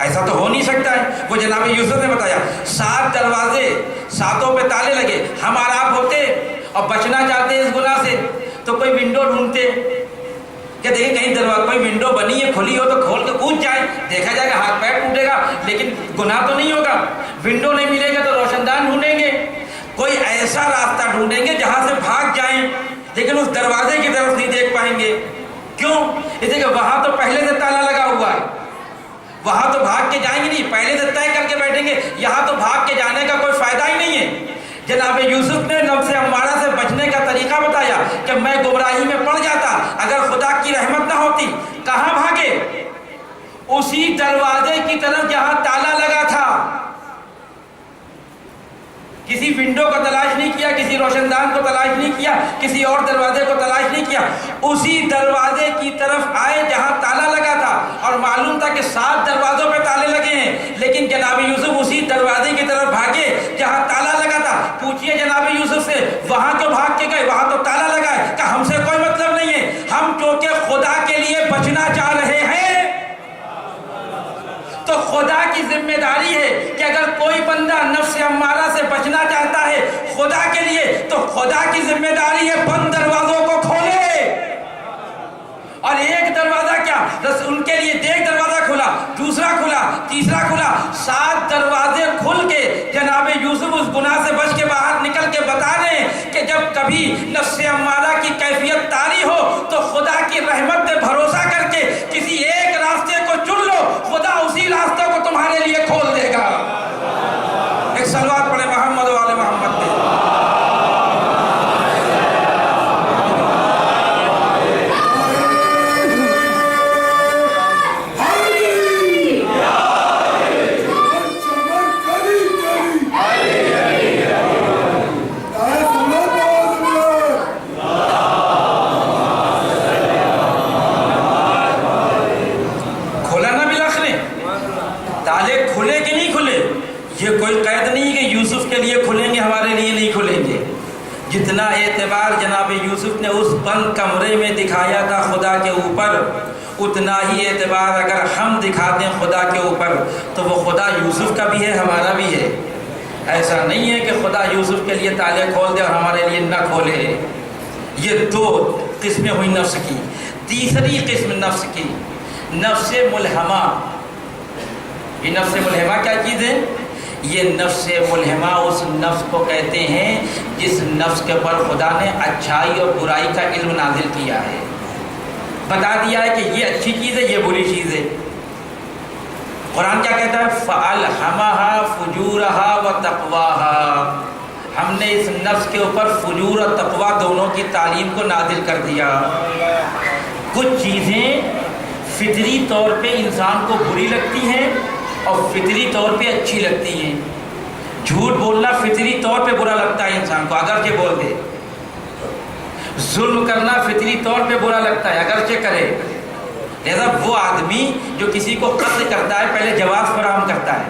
ایسا تو ہو نہیں سکتا ہے. وہ جناب یوسف نے بتایا 7 دروازے 7 پہ تالے لگے. ہم اور آپ ہوتے اور بچنا چاہتے ہیں اس گناہ سے تو کوئی ونڈو ڈھونڈتے کہ دیکھیں کہیں دروازہ کوئی ونڈو بنی ہے کھلی ہو تو کھول کے کود جائے, دیکھا جائے گا ہاتھ پیر ٹوٹے گا لیکن گناہ تو نہیں ہوگا. ونڈو نہیں ملے گا تو روشن دان ڈھونڈیں گے, کوئی ایسا راستہ ڈھونڈیں گے جہاں سے بھاگ جائیں, لیکن اس دروازے کی طرف نہیں دیکھ پائیں گے. کیوں؟ اس لیے کہ وہاں تو پہلے سے تالا لگا ہوا ہے, وہاں تو بھاگ کے جائیں گے نہیں, پہلے سے طے کر کے بیٹھیں گے. یہاں تو بھاگ کے جانے کا کوئی فائدہ ہی نہیں ہے. جناب یوسف نے نفس امارہ سے بچنے کا طریقہ بتایا کہ میں گمراہی میں پڑ جاتا اگر خدا کی رحمت نہ ہوتی. کہاں بھاگے؟ اسی دروازے کی طرف جہاں تالا لگا تھا. کسی ونڈو کو تلاش نہیں کیا, کسی روشن دان کو تلاش نہیں کیا, کسی اور دروازے کو تلاش نہیں کیا. اسی دروازے کی طرف آئے جہاں تالا لگا تھا, اور معلوم تھا کہ 7 دروازوں پہ تالے لگے ہیں, لیکن جناب یوسف اسی دروازے کی طرف بھاگے جہاں تالا لگا تھا. پوچھئے جناب یوسف سے وہاں کیوں بھاگ کے گئے, وہاں تو تالا لگا ہے. کہ ہم سے کوئی مطلب نہیں ہے, ہم چونکہ خدا کے لیے بچنا چاہ رہے ہیں تو خدا کی ذمہ داری ہے کہ اگر کوئی بندہ نفس امارہ سے بچنا چاہتا ہے خدا کے لیے تو خدا کی ذمہ داری ہے بند دروازوں کو کھولے. اور ایک دروازہ کیا, ان کے لیے ایک دروازہ کھلا, دوسرا کھلا, تیسرا کھلا, 7 دروازے کھل کے جناب یوسف اس گناہ سے بچ کے باہر نکل کے بتا رہے ہیں کہ جب کبھی نفس امارہ کی کیفیت طاری ہو تو خدا کی رحمت پہ بھروسہ کر کے کسی ایک راستے کو چن لو, خدا اسی راستے کو تمہارے لیے کھول دے گا. ایک صلوات پڑھے محمد و آل محمد پہ. جتنا اعتبار جناب یوسف نے اس بند کمرے میں دکھایا تھا خدا کے اوپر, اتنا ہی اعتبار اگر ہم دکھا دیں خدا کے اوپر تو وہ خدا یوسف کا بھی ہے ہمارا بھی ہے. ایسا نہیں ہے کہ خدا یوسف کے لیے تالے کھول دے اور ہمارے لیے نہ کھولے. یہ 2 قسمیں ہوئی نفس کی. تیسری قسم نفس کی نفس ملہمہ. یہ نفس ملہمہ کیا چیز ہے؟ یہ نفس ملہمہ اس نفس کو کہتے ہیں جس نفس کے اوپر خدا نے اچھائی اور برائی کا علم نازل کیا ہے, بتا دیا ہے کہ یہ اچھی چیز ہے یہ بری چیز ہے. قرآن کیا کہتا ہے؟ فَأَلْهَمَهَا فُجُورَهَا وَتَقْوَاهَا. ہم نے اس نفس کے اوپر فجور اور تقویٰ دونوں کی تعلیم کو نازل کر دیا. کچھ چیزیں فطری طور پہ انسان کو بری لگتی ہیں اور فطری طور پہ اچھی لگتی ہیں. جھوٹ بولنا فطری طور پہ برا لگتا ہے انسان کو اگرچہ بول دے. ظلم کرنا فطری طور پہ برا لگتا ہے اگرچہ کرے. لہذا وہ آدمی جو کسی کو قتل کرتا ہے پہلے جواز فراہم کرتا ہے,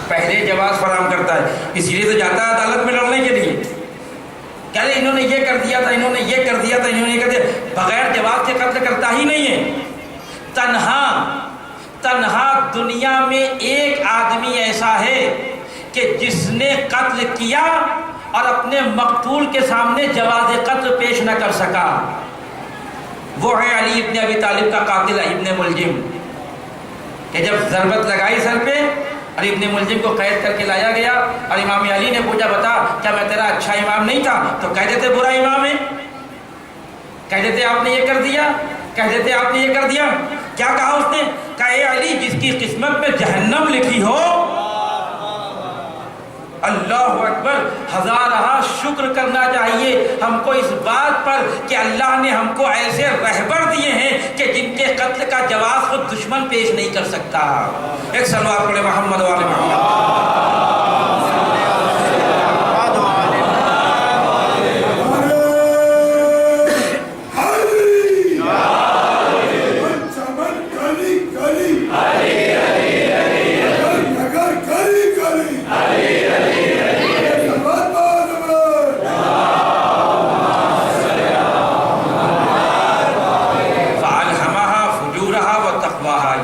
پہلے جواز فراہم کرتا ہے. اس لیے تو جاتا ہے عدالت میں لڑنے کے لیے, کہہ رہے انہوں نے یہ کر دیا تھا, انہوں نے یہ کر دیا تھا, انہوں نے یہ کر دیا. بغیر جواز کے قتل کرتا ہی نہیں ہے. تنہا دنیا میں ایک آدمی ایسا ہے کہ جس نے قتل کیا اور اپنے مقتول کے سامنے جواز قتل پیش نہ کر سکا. وہ ہے علی ابن ابی طالب کا قاتل ابن ملجم, کہ جب ضربت لگائی سر پہ اور ابن ملجم کو قید کر کے لایا گیا اور امام علی نے پوچھا بتا کیا میں تیرا اچھا امام نہیں تھا؟ تو کہہ دیتے برا امام ہے, کہہ دیتے آپ نے یہ کر دیا, کہہ دیتے آپ نے یہ کر دیا. کیا کہا اس نے؟ کہا اے علی جس کی قسمت میں جہنم لکھی ہو, اللہ اکبر, ہزارہ شکر کرنا چاہیے ہم کو اس بات پر کہ اللہ نے ہم کو ایسے رہبر دیے ہیں کہ جن کے قتل کا جواز خود دشمن پیش نہیں کر سکتا. ایک صلوات پڑھے محمد و آل محمد.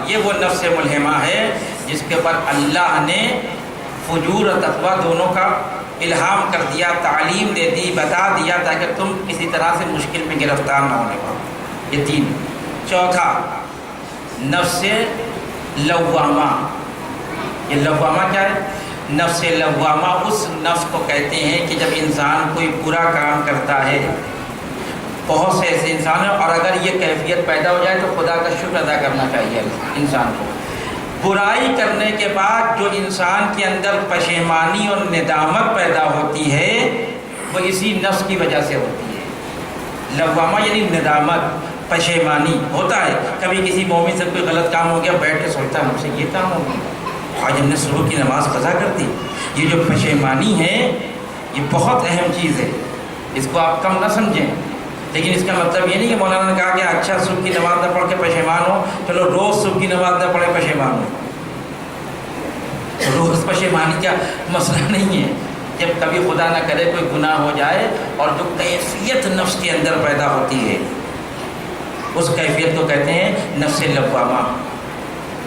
یہ وہ فجور اور تقویٰ دونوں کا الہام کر دیا، تعلیم دے دی، بتا دیا تاکہ تم کسی طرح سے مشکل میں گرفتار نہ ہونے پاؤ۔ یہ 3۔ چوتھا نفس لوامہ۔ یہ لوامہ کیا ہے؟ نفس لوامہ اس نفس کو کہتے ہیں کہ جب انسان کوئی برا کام کرتا ہے، بہت سے ایسے انسان ہیں، اور اگر یہ کیفیت پیدا ہو جائے تو خدا کا شکر ادا کرنا چاہیے انسان کو۔ برائی کرنے کے بعد جو انسان کے اندر پشیمانی اور ندامت پیدا ہوتی ہے وہ اسی نفس کی وجہ سے ہوتی ہے۔ لوامہ یعنی ندامت، پشیمانی ہوتا ہے۔ کبھی کسی مومن سے کوئی غلط کام ہو گیا، بیٹھ کے سوچتا ہے مجھ سے یہ کام ہو گیا، آج ہم نے صبح کی نماز قضا کر دی۔ یہ جو پشیمانی ہے یہ بہت اہم چیز ہے، اس کو آپ کم نہ سمجھیں۔ لیکن اس کا مطلب یہ نہیں کہ مولانا نے کہا کہ اچھا صبح کی نماز نہ پڑھ کے پشیمان ہو، چلو روز صبح کی نماز نہ پڑھے پشیمان ہو۔ روز پشیمانی کا مسئلہ نہیں ہے، جب کبھی خدا نہ کرے کوئی گناہ ہو جائے اور جو کیفیت نفس کے اندر پیدا ہوتی ہے اس کیفیت کو کہتے ہیں نفس لوامہ۔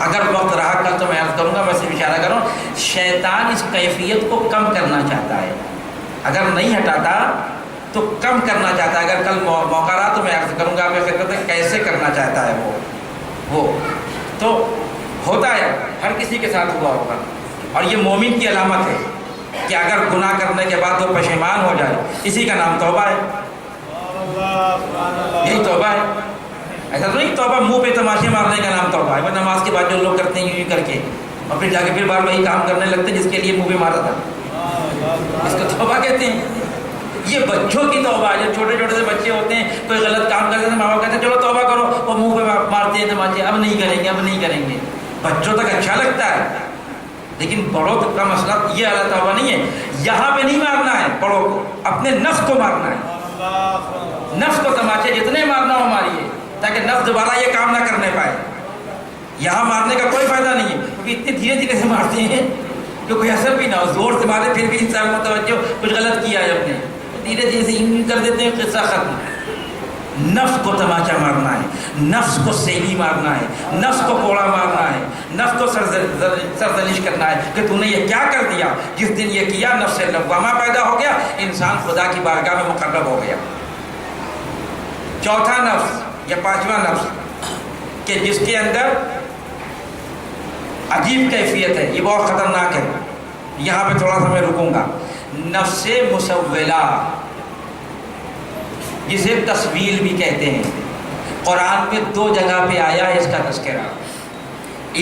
اگر وقت رہا کل تو میں عرض کروں گا، میں صرف اشارہ کروں، شیطان اس کیفیت کو کم کرنا چاہتا ہے، اگر نہیں ہٹاتا تو کم کرنا چاہتا ہے۔ اگر کل موقع رہا تو میں عرض کروں گا آپ کی خدمت میں کیسے کرنا چاہتا ہے وہ تو ہوتا ہے، ہر کسی کے ساتھ ہوا ہوگا، اور یہ مومن کی علامت ہے کہ اگر گناہ کرنے کے بعد وہ پشیمان ہو جائے، اسی کا نام توبہ ہے۔ یہی توبہ ہے، ایسا تو نہیں توبہ منہ پہ تماشے مارنے کا نام توبہ ہے۔ وہ نماز کے بعد جو لوگ کرتے ہیں یوں کر کے اور پھر جا کے پھر بار وہی کام کرنے لگتے ہیں جس کے لیے منہ پہ مارا تھا، اس کو توبہ کہتے ہیں۔ یہ بچوں کی توبہ ہے، جو چھوٹے چھوٹے سے بچے ہوتے ہیں کوئی غلط کام کرتے ہیں ماں باپ کہتے ہیں چلو توبہ کرو، وہ منہ پہ مارتے ہیں تماچے، اب نہیں کریں گے اب نہیں کریں گے۔ بچوں تک اچھا لگتا ہے، لیکن بڑوں کا مسئلہ یہ والا توبہ نہیں ہے۔ یہاں پہ نہیں مارنا ہے بڑوں کو، اپنے نفس کو مارنا ہے۔ نفس کو تماچے جتنے مارنا ہو ماریے تاکہ نفس دوبارہ یہ کام نہ کرنے پائے۔ یہاں مارنے کا کوئی فائدہ نہیں ہے کیونکہ اتنے دھیرے دھیرے سے مارتے ہیں کہ کوئی اثر بھی نہ ہو، زور سے مارے پھر بھی انسان متوجہ کچھ غلط کیا ہے اپنے، دھیرے دھیرے سے یوں کر دیتے ہیں، قصہ ختم۔ نفس کو تماچا مارنا ہے، نفس کو سیلی مارنا ہے، نفس کو کوڑا مارنا ہے، نفس کو سرزنش کرنا ہے کہ تو نے یہ کیا کر دیا۔ جس دن یہ کیا نفس لوامہ پیدا ہو گیا، انسان خدا کی بارگاہ میں مقرب ہو گیا۔ چوتھا نفس یا پانچواں نفس کہ جس کے اندر عجیب کیفیت ہے، یہ بہت خطرناک ہے، یہاں پہ تھوڑا سا میں رکوں گا۔ نفس مسولہ جسے تسویل بھی کہتے ہیں، قرآن میں 2 جگہ پہ آیا ہے اس کا تذکرہ۔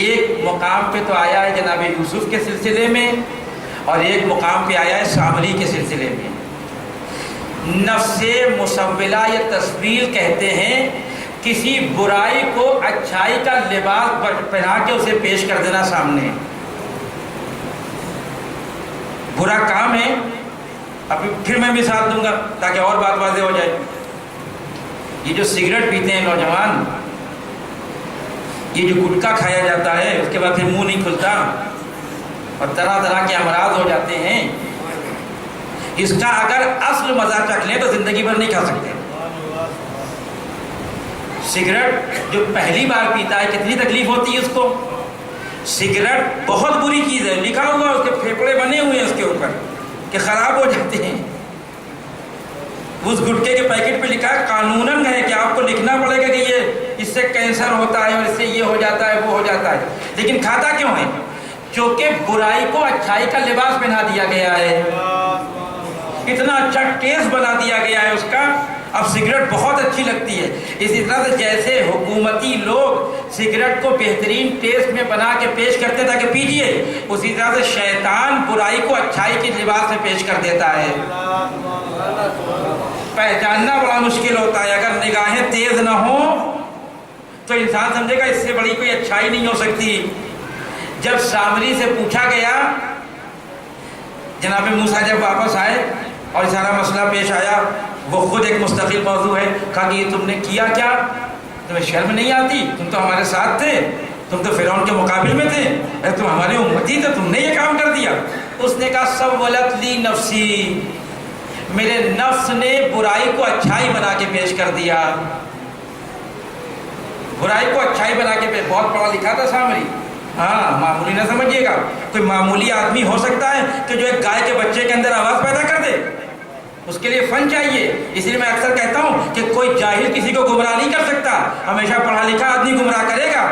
ایک مقام پہ تو آیا ہے جناب یوسف کے سلسلے میں، اور ایک مقام پہ آیا ہے سامری کے سلسلے میں۔ نفس مسولہ یا تسویل کہتے ہیں کسی برائی کو اچھائی کا لباس پہنا کے اسے پیش کر دینا سامنے۔ برا کام ہے، ابھی پھر میں مثال دوں گا تاکہ اور بات واضح ہو جائے۔ یہ جو سگریٹ پیتے ہیں نوجوان، یہ جو گٹکا کھایا جاتا ہے اس کے بعد پھر منہ نہیں کھلتا اور طرح طرح کے امراض ہو جاتے ہیں، اس کا اگر اصل مزہ چکھ لیں تو زندگی بھر نہیں کھا سکتے۔ سگریٹ جو پہلی بار پیتا ہے کتنی تکلیف ہوتی ہے اس کو۔ سگریٹ بہت بری چیز ہے، لکھا ہوا اس کے پھیپھڑے بنے ہوئے ہیں اس کے اوپر کہ خراب ہو جاتے ہیں۔ اس گٹکے کے پیکٹ پہ لکھا ہے قانوناً ہے کہ آپ کو لکھنا پڑے گا کہ یہ اس سے کینسر ہوتا ہے اور اس سے یہ ہو جاتا ہے وہ ہو جاتا ہے، لیکن کھاتا کیوں ہے؟ کیونکہ برائی کو اچھائی کا لباس پہنا دیا گیا ہے، اتنا اچھا ٹیسٹ بنا دیا گیا ہے اس کا، اب سگریٹ بہت اچھی لگتی ہے۔ اسی طرح سے جیسے حکومتی لوگ سگریٹ کو بہترین ٹیسٹ میں بنا کے پیش کرتے تاکہ پیجیے، اسی طرح سے شیطان برائی کو اچھائی کی لباس میں پیش کر دیتا ہے۔ پہچاننا بڑا مشکل ہوتا ہے، اگر نگاہیں تیز نہ ہوں تو انسان سمجھے گا اس سے بڑی کوئی اچھائی نہیں ہو سکتی۔ جب سامری سے پوچھا گیا، جناب موسیٰ جب واپس آئے اور سارا مسئلہ پیش آیا، وہ خود ایک مستقل موضوع ہے، کہا کہ یہ تم نے کیا کیا؟ تمہیں شرم نہیں آتی؟ تم تو ہمارے ساتھ تھے، تم تو فرعون کے مقابل میں تھے، تم ہماری امتی تھے، تم نے یہ کام کر دیا۔ اس نے کہا سولت لی نفسی، میرے نفس نے برائی کو اچھائی بنا کے پیش کر دیا۔ برائی کو اچھائی بنا کے پیش، بہت پڑھا لکھا تھا سامری، ہاں معمولی نہ سمجھیے گا. کوئی معمولی آدمی ہو سکتا ہے کہ جو ایک گائے کے بچے کے اندر آواز پیدا کر دے؟ اس کے لیے فن چاہیے. اس لیے میں اکثر کہتا ہوں کہ کوئی جاہل کسی کو گمراہ نہیں کر سکتا، ہمیشہ پڑھا لکھا آدمی گمراہ کرے گا.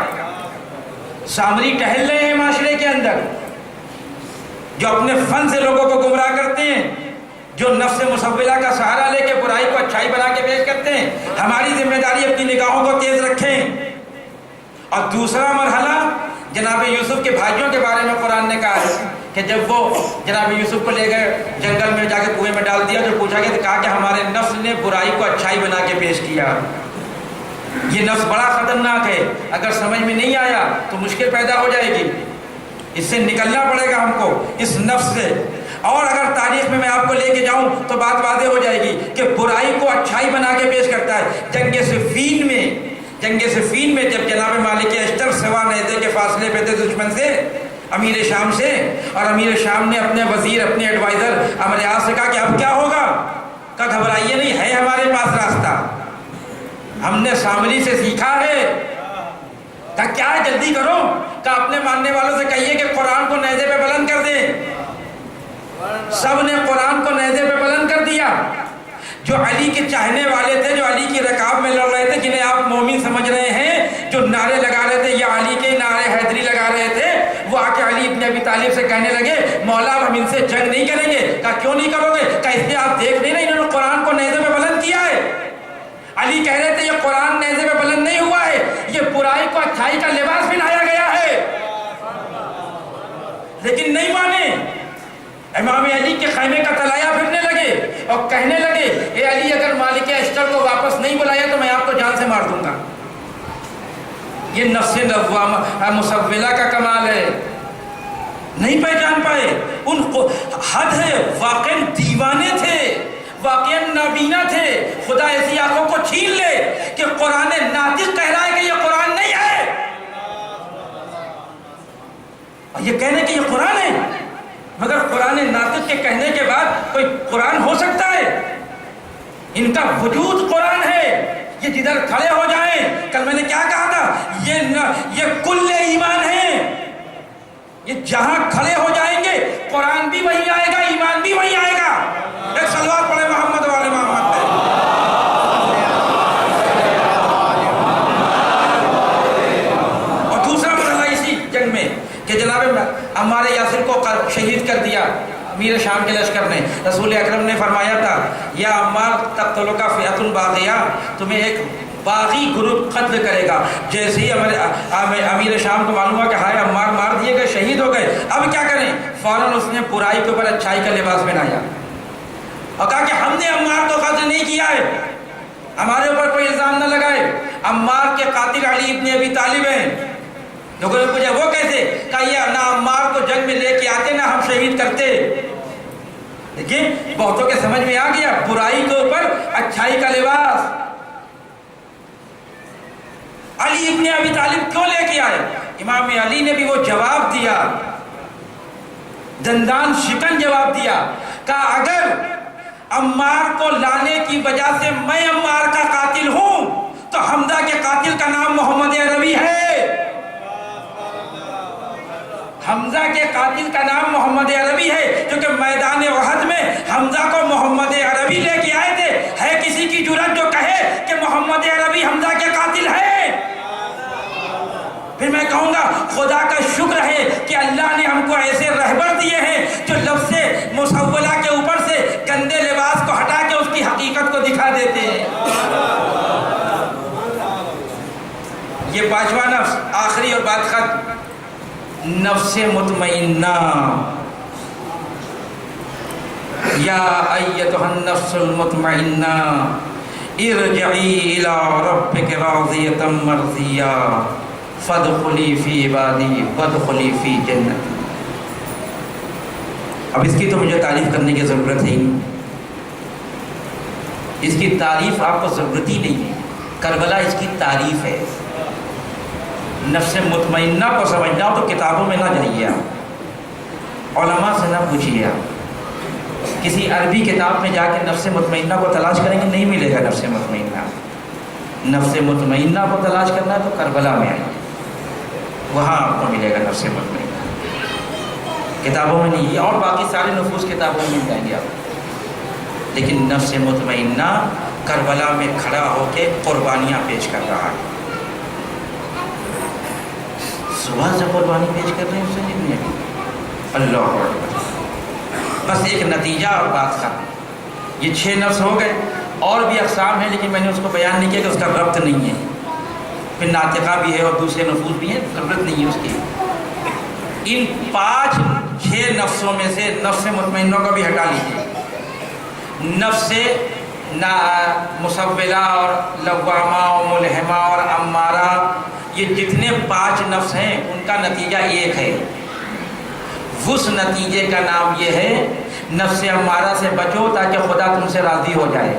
سامری ٹہل رہے ہیں معاشرے کے اندر جو اپنے فن سے لوگوں کو گمراہ کرتے ہیں، جو نفس مسولہ کا سہارا لے کے برائی کو اچھائی بنا کے پیش کرتے ہیں. ہماری ذمہ داری اپنی نگاہوں کو تیز رکھیں. اور دوسرا مرحلہ جناب یوسف کے بھائیوں کے بارے میں قرآن نے کہا ہے کہ جب وہ جناب یوسف کو لے گئے جنگل میں، جا کے کنویں میں ڈال دیا، جو پوچھا گیا تو کہا کہ ہمارے نفس نے برائی کو اچھائی بنا کے پیش کیا. یہ نفس بڑا خطرناک ہے، اگر سمجھ میں نہیں آیا تو مشکل پیدا ہو جائے گی. اس سے نکلنا پڑے گا ہم کو، اس نفس سے. اور اگر تاریخ میں آپ کو لے کے جاؤں تو بات واضح ہو جائے گی کہ برائی کو اچھائی بنا کے پیش کرتا ہے. جنگ صفین میں جب جناب مالک اشتر سوا نیزے کے فاصلے پہ تھے دشمن سے، امیر شام سے، اور امیر شام نے اپنے وزیر، اپنے ایڈوائزر عمرو عاص سے کہا کہ اب کیا ہوگا؟ کہا گھبرائیے نہیں، ہے ہمارے پاس راستہ، ہم نے سامری سے سیکھا ہے. کہا کیا ہے؟ جلدی کرو. کہا اپنے ماننے والوں سے کہیے کہ قرآن کو نیزے پہ بلند کر دیں. سب نے قرآن کو نیزے پہ بلند کر دیا. جو علی کے چاہنے والے تھے، جو علی کی رکاب میں لڑ رہے تھے، جنہیں آپ مومن سمجھ رہے ہیں، جو نعرے لگا رہے تھے، یا علی کے نعرے حیدری لگا رہے تھے، وہ آ کے علی ابن ابی طالب سے کہنے لگے مولا اب ہم ان سے جنگ نہیں کریں گے. کہا کیوں نہیں کرو گے؟ کہا اس لیے آپ دیکھ نہیں رہے انہوں نے قرآن کو نیزے پہ بلند کیا ہے. علی کہہ رہے تھے یہ قرآن نیزے پہ بلند نہیں ہوا ہے، یہ برائی کو اچھائی کا لباس پہنایا گیا ہے. لیکن نہیں مانے. امام علی کے خیمے کا تلایا پھرنے لگے اور کہنے لگے اے علی اگر مالک اشتر کو واپس نہیں بلایا تو میں آپ کو جان سے مار دوں گا. یہ نفس لوامہ مسولہ کا کمال ہے. نہیں پہچان پائے. ان کو حد ہے، واقعی دیوانے تھے، واقعی نابینا تھے. خدا ایسی آنکھوں کو چھین لے کہ قرآن ناطق کہہ رہا ہے کہ یہ قرآن نہیں ہے، اور یہ کہنے کہ یہ قرآن ہے. مگر قرآن ناطق کے کہنے کے بعد کوئی قرآن ہو سکتا ہے؟ ان کا وجود قرآن ہے. یہ جدھر کھڑے ہو جائیں، کل میں نے کیا کہا تھا، یہ کل ایمان ہے. یہ جہاں کھڑے ہو جائیں گے قرآن بھی وہی آئے گا، ایمان بھی وہی آئے گا. ایک صلوات پڑھے محمد والے محمد پہ. اور دوسرا مسئلہ اسی جنگ میں کہ جناب عمار یاسر کو شہید کر دیا امیر شام کے لشکر نے. رسول اکرم نے فرمایا تھا یا عمار تقتلک فئۃ باغیہ، تمہیں ایک باغی گروپ قتل کرے گا. جیسے ہی امیر شام کو معلوم ہوا کہ ہائے عمار مار دیے گئے، شہید ہو گئے، اب کیا کریں؟ فوراً اس نے برائی کے اوپر اچھائی کا لباس پہنایا اور کہا کہ ہم نے عمار تو قتل نہیں کیا ہے، ہمارے اوپر کوئی الزام نہ لگائے. عمار کے قاتل علی ابن ابی طالب ہیں. لوگوں نے پوچھا وہ کیسے؟ کہا یہ نہ عمار کو جنگ میں لے کے آتے نہ ہم شہید کرتے. دیکھیں بہتوں کے سمجھ میں آ گیا برائی کے اوپر اچھائی کا لباس. علی ابن ابی طالب کیوں لے کے آئے؟ امام علی نے بھی وہ جواب دیا، دندان شکن جواب دیا. کہا اگر عمار کو لانے کی وجہ سے میں عمار کا قاتل ہوں تو حمزہ کے قاتل کا نام محمد عربی ہے. حمزہ کے قاتل کا نام محمد عربی ہے، کیونکہ میدان احد میں حمزہ کو محمد عربی لے کے آئے تھے. ہے کسی کی جرأت جو کہے کہ محمد عربی حمزہ کے قاتل ہے؟ پھر میں کہوں گا خدا کا شکر ہے کہ اللہ نے ہم کو ایسے رہبر دیے ہیں جو لفظ مسولہ کے اوپر سے گندے لباس کو ہٹا کے اس کی حقیقت کو دکھا دیتے ہیں. یہ پانچواں نفس آخری اور بات ختم، نفس مطمئنہ. یا ایتھا النفس المطمئنہ ارجعی الی ربک راضیۃ مرضیہ فادخلی فی عبادی وادخلی فی جنتی. اب اس کی تو مجھے تعریف کرنے کی ضرورت ہے ہی، اس کی تعریف آپ کو ضرورت ہی نہیں ہے. کربلا اس کی تعریف ہے. نفس مطمئنہ کو سمجھنا ہو تو کتابوں میں نہ جائیے آپ، علماء سے نہ پوچھیے آپ. کسی عربی کتاب میں جا کے نفس مطمئنہ کو تلاش کریں گے نہیں ملے گا. نفس مطمئنہ کو تلاش کرنا ہے تو کربلا میں آئیے. وہاں آپ کو ملے گا نفس مطمئنہ، کتابوں میں نہیں، اور باقی سارے نفوس کتابوں میں مل جائیں گے آپ، لیکن نفس مطمئنہ کربلا میں کھڑا ہو کے قربانیاں پیش کر رہا ہے. صبح سے قربانی پیش کر رہے ہیں اسے نہیں ابھی. اللہ اکبر. بس ایک نتیجہ اور بات ختم. یہ 6 نفس ہو گئے، اور بھی اقسام ہیں لیکن میں نے اس کو بیان نہیں کیا کہ اس کا ربط نہیں ہے. پھر ناطقہ بھی ہے اور دوسرے نفوس بھی ہیں، ربط نہیں ہے اس کی. ان 5-6 نفسوں میں سے نفس مطمئنہ کو بھی ہٹا لیجیے. نفس مسولہ اور لوامہ اور ملہمہ اور امارہ، یہ جتنے 5 نفس ہیں ان کا نتیجہ ایک ہے. اس نتیجے کا نام یہ ہے نفس امارہ سے بچو تاکہ خدا تم سے راضی ہو جائے.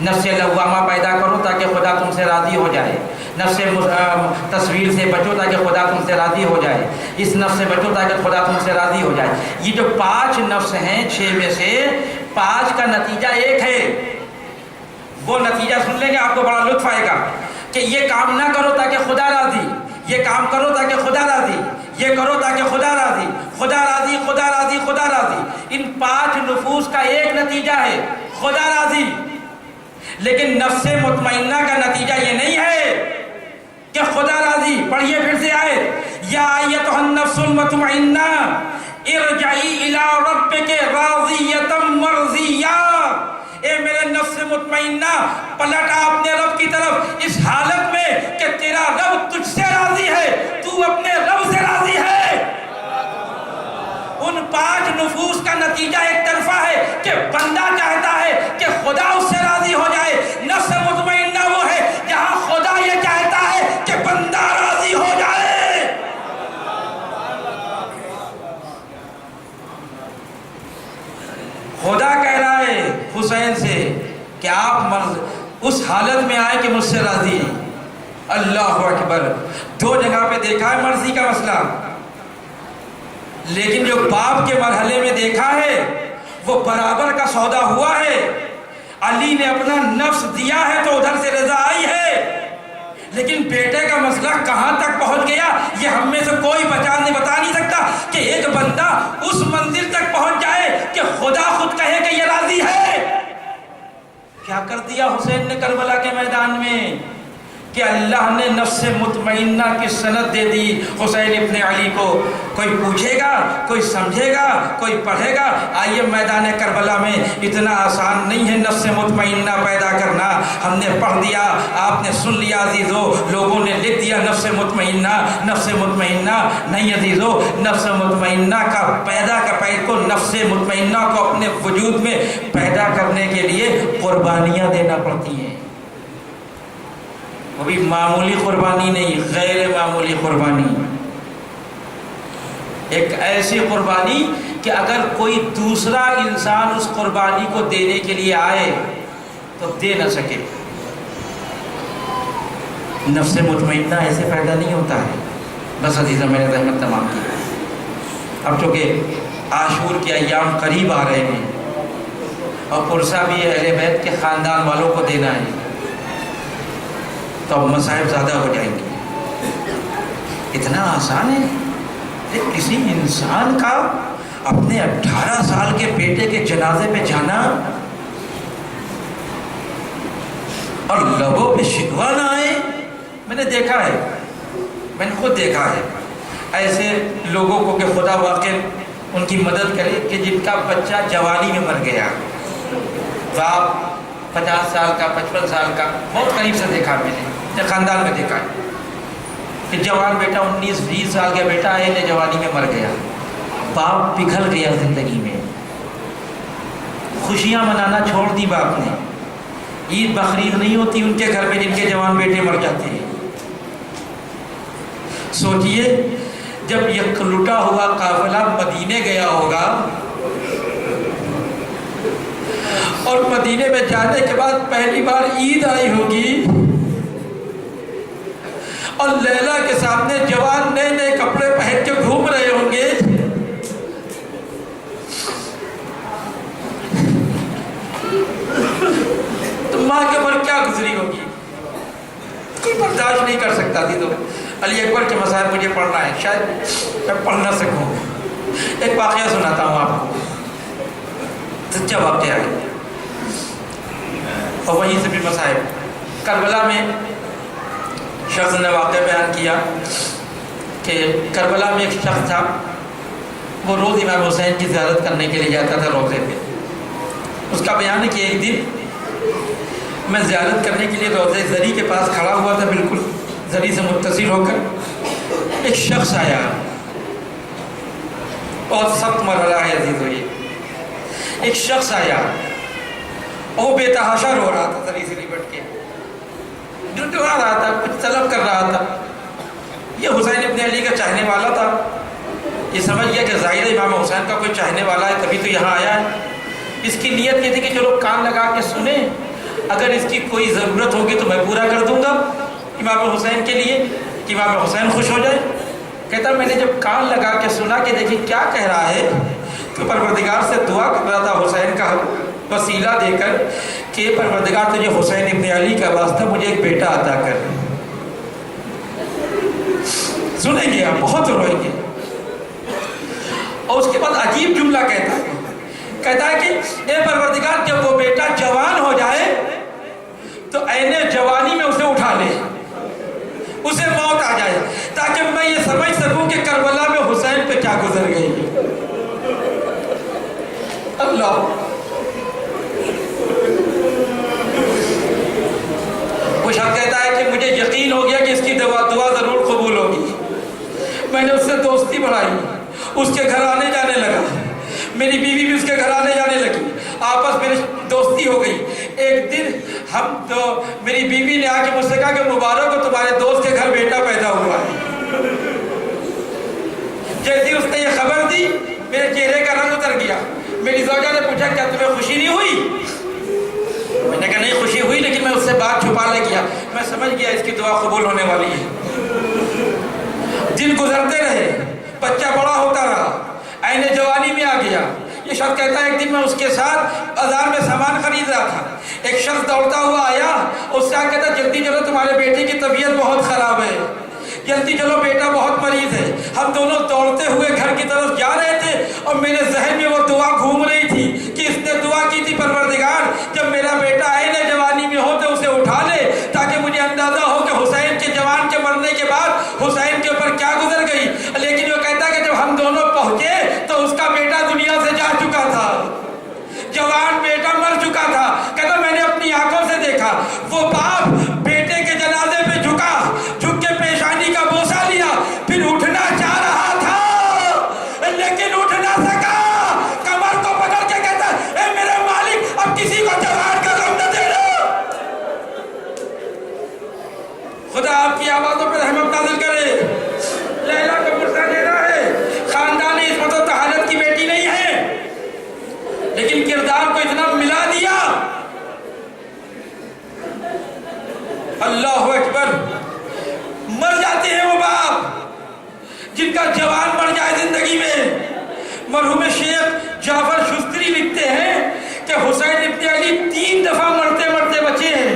نفس لوامہ پیدا کرو تاکہ خدا تم سے راضی ہو جائے. نفس تصویر سے بچو تاکہ خدا تم سے راضی ہو جائے. اس نفس سے بچو تاکہ خدا تم سے راضی ہو جائے. یہ جو 5 نفس ہیں 6 میں سے 5 کا نتیجہ ایک ہے. وہ نتیجہ سن لیں گے آپ کو بڑا لطف آئے گا کہ یہ کام نہ کرو تاکہ خدا راضی، یہ کام کرو تاکہ خدا راضی، یہ کرو تاکہ خدا راضی، خدا راضی، خدا راضی، خدا راضی. ان 5 نفوس کا ایک نتیجہ ہے خدا راضی. لیکن نفس مطمئنہ کا نتیجہ یہ نہیں ہے کہ خدا راضی. پڑھیے پھر سے آئے، یا ایتھا النفس المطمئنہ ارجعی الی ربک راضیۃ مرضیہ. اے میرے نفس مطمئنہ پلٹ اپنے رب کی طرف اس حالت میں کہ تیرا رب تجھ سے راضی ہے، تو اپنے رب سے راضی ہے. ان 5 نفوس کا نتیجہ ایک طرفہ ہے کہ بندہ چاہتا ہے کہ خدا اس سے راضی ہو جائے. نفس مطمئنہ وہ ہے جہاں خدا یہ چاہتا ہے کہ بندہ راضی ہو جائے. خدا کہہ رہا ہے حسین سے کہ آپ اس حالت میں آئے کہ مجھ سے راضی ہیں. اللہ اکبر. 2 جگہ پہ دیکھا ہے مرضی کا مسئلہ، لیکن جو باپ کے مرحلے میں دیکھا ہے وہ برابر کا سودا ہوا ہے. علی نے اپنا نفس دیا ہے تو ادھر سے رضا آئی ہے، لیکن بیٹے کا مسئلہ کہاں تک پہنچ گیا یہ ہم میں سے کوئی بتا نہیں سکتا کہ ایک بندہ اس منزل تک پہنچ جائے کہ خدا خود کہے کہ یہ راضی ہے. کیا کر دیا حسین نے کربلا کے میدان میں کہ اللہ نے نفس مطمئنہ کی سند دے دی حسین ابن علی کو. کوئی پوچھے گا، کوئی سمجھے گا، کوئی پڑھے گا. آئیے میدان کربلا میں اتنا آسان نہیں ہے نفس مطمئنہ پیدا کرنا. ہم نے پڑھ دیا، آپ نے سن لیا عزیزو، لوگوں نے لکھ دیا نفس مطمئنہ. نفس مطمئنہ نہیں عزیزو، نفس مطمئنہ کا نفس مطمئنہ کو اپنے وجود میں پیدا کرنے کے لیے قربانیاں دینا پڑتی ہیں. وہ بھی معمولی قربانی نہیں، غیر معمولی قربانی. ایک ایسی قربانی کہ اگر کوئی دوسرا انسان اس قربانی کو دینے کے لیے آئے تو دے نہ سکے. نفس مطمئنہ ایسے پیدا نہیں ہوتا ہے. بس عزیزہ میں نے زحمت تمام کی. اب چونکہ عاشور کے ایام قریب آ رہے ہیں اور پرسہ بھی اہل بیت کے خاندان والوں کو دینا ہے تو اب مصائب زیادہ ہو جائیں گے. اتنا آسان ہے کسی انسان کا اپنے 18 سال کے بیٹے کے جنازے پہ جانا اور لبوں پہ شکوہ نہ آئے. میں نے دیکھا ہے، میں نے خود دیکھا ہے ایسے لوگوں کو کہ خدا واقع ان کی مدد کرے کہ جن کا بچہ جوانی میں مر گیا. باپ 50 سال کا 55 سال کا، بہت قریب سے دیکھا میں نے، خاندان میں دیکھا ہے کہ جوان بیٹا 19-20 سال کا بیٹا ہے جوانی میں مر گیا. باپ پگھل گیا زندگی میں، خوشیاں منانا چھوڑ دی باپ نے. عید بقرعید نہیں ہوتی ان کے گھر میں جن کے جوان بیٹے مر جاتے ہیں. سوچئے جب یہ لٹا ہوا قافلہ مدینے گیا ہوگا اور مدینے میں جانے کے بعد پہلی بار عید آئی ہوگی اور لیلا کے سامنے جوان نئے نئے کپڑے پہن کے گھوم رہے ہوں گے. تو ماں کے اوپر کیا گزری ہوگی؟ برداشت نہیں کر سکتا تھی، تو علی اکبر کے مسائل مجھے پڑھنا ہے، شاید میں پڑھ نہ سکوں۔ ایک واقعہ سناتا ہوں آپ کو، سچا واقعہ ہے اور وہیں سے بھی مسائل۔ کربلا میں شخص نے واقعہ بیان کیا کہ کربلا میں ایک شخص تھا، وہ روز امام حسین کی زیارت کرنے کے لیے جاتا تھا روزے پہ۔ اس کا بیان ہے کہ ایک دن میں زیارت کرنے کے لیے روزے زری کے پاس کھڑا ہوا تھا، بالکل زری سے متصل ہو کر ایک شخص آیا، اور سخت مرحلہ ہے عزیز ہوئی، ایک شخص آیا اور وہ بے تحاشا رو رہا تھا، زری سے لپٹ کے ڈھنڈورا رہا تھا، کچھ طلب کر رہا تھا۔ یہ حسین ابن علی کا چاہنے والا تھا، یہ سمجھ گیا کہ ظاہر امام حسین کا کوئی چاہنے والا ہے تبھی تو یہاں آیا ہے۔ اس کی نیت یہ تھی کہ چلو کان لگا کے سنیں، اگر اس کی کوئی ضرورت ہوگی تو میں پورا کر دوں گا امام حسین کے لیے، کہ امام حسین خوش ہو جائے۔ کہتا میں نے جب کان لگا کے سنا کہ دیکھیں کیا کہہ رہا ہے، تو پروردگار سے دعا کر رہا تھا حسین کا وسیلہ دے کر کہ پروردگار تجھے حسین ابن علی کا واسطہ مجھے ایک بیٹا عطا کر۔ سنیں گے آپ، بہت روئیں گے۔ اور اس کے بعد عجیب جملہ کہتا ہے کہ اے پروردگار جب وہ بیٹا جوان ہو جائے تو عین جوانی میں اسے اٹھا لے، اسے موت آ جائے، تاکہ میں یہ سمجھ سکوں کہ کربلا میں حسین پہ کیا گزر گئی۔ اللہ، وہ شخص کہتا ہے کہ مجھے یقین ہو گیا کہ اس کی دعا ضرور قبول ہوگی۔ میں نے اس سے دوستی بڑھائی، اس کے گھر آنے جانے لگا، میری بیوی بھی اس کے گھر آنے جانے لگی، آپس میں دوستی ہو گئی۔ ایک دن میری بیوی نے آ کے مجھ سے کہا کہ مبارک ہو، تمہارے دوست کے گھر بیٹا پیدا ہوا ہے۔ جیسے اس نے یہ خبر دی میرے چہرے کا رنگ اتر گیا۔ میری زوجہ نے پوچھا کیا تمہیں خوشی نہیں ہوئی؟ میں نے کہا نہیں خوشی ہوئی، لیکن میں اس سے بات چھپا لے گیا، میں سمجھ گیا اس کی دعا قبول ہونے والی ہے۔ دن گزرتے رہے، بچہ بڑا ہوتا رہا، عین جوانی میں آ گیا۔ یہ شخص کہتا ہے ایک دن میں اس کے ساتھ بازار میں سامان خرید رہا تھا، ایک شخص دوڑتا ہوا آیا، اس سے آ کہتا جلدی چلو تمہارے بیٹے کی طبیعت بہت خراب ہے، جلدی چلو بیٹا بہت مریض ہے۔ ہم دونوں دوڑتے ہوئے گھر کی طرف جا رہے تھے اور میرے ذہن میں وہ دعا گھوم رہی تھی کہ اس نے دعا کی تھی پروردگار جب میرا بیٹا عین جوانی میں ہو تو اسے اٹھا لے، تاکہ مجھے اندازہ ہو کہ حسین کے جوان کے مرنے کے بعد حسین کے اوپر کیا گزر گئی۔ لیکن وہ کہتا ہے کہ جب ہم دونوں پہنچے تو اس کا بیٹا دنیا سے جا چکا تھا، جوان بیٹا مر چکا تھا۔ کہتا میں نے اپنی آنکھوں سے دیکھا، وہ باپ بیٹے کے جنازے پہ جھکا، جھک کے پیشانی کا بوسہ لیا، پھر اٹھنا چاہ رہا تھا لیکن اٹھ نہ سکا، کمر کو پکڑ کے کہتا اے میرے مالک اب کسی کو جوان کا غم نہ دینا۔ خدا آپ کی آوازوں پہ رحمت نازل کرے۔ لیلا کو غصہ دینا ہے، خاندان عصمت و طہارت کی بیٹی نہیں ہے، لیکن کردار کو اتنا ملا دیا۔ اللہ اکبر، مر جاتے ہیں وہ باپ جن کا جوان مر جائے زندگی میں۔ مرحوم شیخ جعفر شستری لکھتے ہیں کہ حسین ابن علی 3 دفعہ مرتے مرتے بچے ہیں،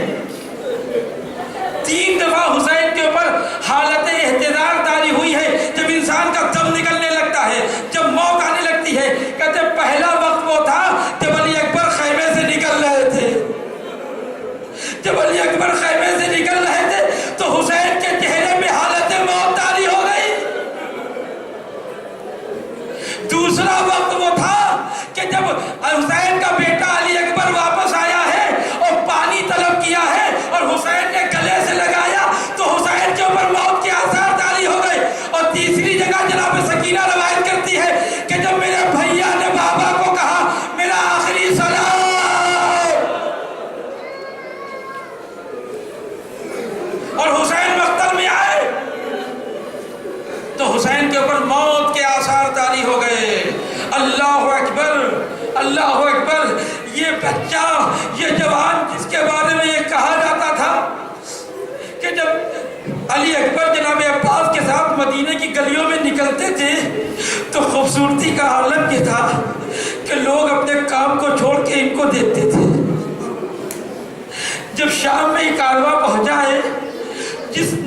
3 دفعہ حسین کے اوپر حالت احتضار طاری ہوئی ہے۔ جب انسان کا دم نکلنے لگتا ہے، جب موت آنے لگتی ہے، کہتے پہلا وقت وہ تھا جب علی اکبر خیمے سے نکل رہے تھے، جب علی اکبر خیمے سے نکل رہے تھے تو حسین کے چہرے پہ حالت موت طاری ہو گئی۔ دوسرا وقت وہ تھا کہ جب حسین کا بیٹا علی اکبر واپس آیا ہے اور پانی طلب کیا ہے اور حسین نے گلے سے لگایا تو حسین کے اوپر موت کے آثار طاری ہو گئے۔ اور تیسری جگہ جناب سکینہ روایت کرتی ہے کہ جب میرے بھیا نے بابا کو کہا میرا آخری سلام، اور حسین مقتل میں آئے تو حسین کے اوپر موت کے آثار طاری ہو گئے۔ اللہ اکبر، اللہ اکبر۔ یہ بچہ، یہ جوان جس کے بارے میں یہ کہا جاتا تھا کہ جب علی اکبر جناب عباس کے ساتھ مدینے کی گلیوں میں نکلتے تھے تو خوبصورتی کا عالم یہ تھا کہ لوگ اپنے کام کو چھوڑ کے ان کو دیکھتے تھے۔ جب شام میں یہ کارواں پہنچا ہے، جس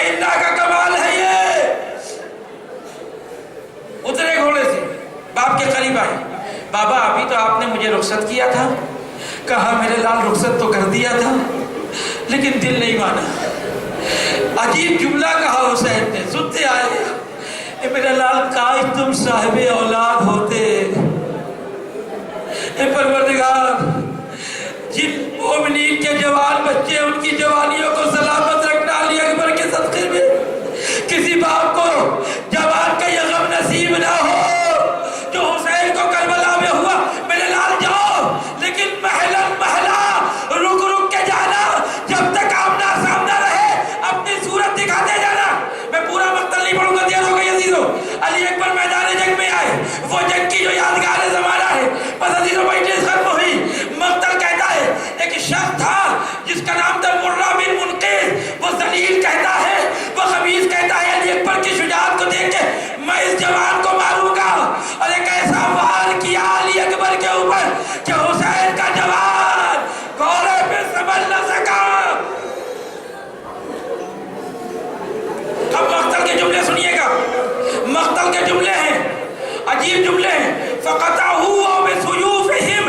اللہ کا کمال ہے یہ. اترے گھوڑے سے، باپ کے قریب آئے. بابا ابھی تو آپ نے مجھے رخصت کیا تھا. کہا میرے لال رخصت تو کر دیا تھا لیکن دل نہیں مانا. عجیب جملہ کہا حسین نے. سنتے آئے اے میرا لال کاش تم صاحب اولاد ہوتے. اے پروردگار جن مومنین کے جوان بچے ان کی جوانیوں کو سلامت رکھنا علی اکبر کے صدقے میں. کسی باپ کو جوان کا یہ غم نصیب نہ ہو جو حسین کو کربلا میں ہوا. میرے لال جاؤ لیکن محلہ رک رک کے جانا. جب تک آمنا سامنا رہے اپنی صورت دکھاتے جانا. میں پورا مقتل نہیں پڑھوں گا، دیر ہو گئی عزیزو. علی اکبر میدان جنگ میں آئے. وہ جنگ کی جو یادگار زمانہ ہے. بس عزیزو مجلس ختم ہوئی. مقتل کہتا ہے ایک شخص تھا جس کا نام تھا مرہ بن منقذ. وہ ذلیل کہتا ہے، وہ خبیث کہتا ہے علی اکبر کی شجاعت کو دیکھ کے میں اس جوان کو ماروں گا. اور ایک ایسا وار کیا علی اکبر کے اوپر کہ حسین کا جوان گھوڑے پہ سنبھل نہ سکا. اب مقتل کے جملے سنیے گا. مقتل کے جملے ہیں عجیب جملے ہیں. فَقَطَعُوهُ بِسُيُوفِهِمْ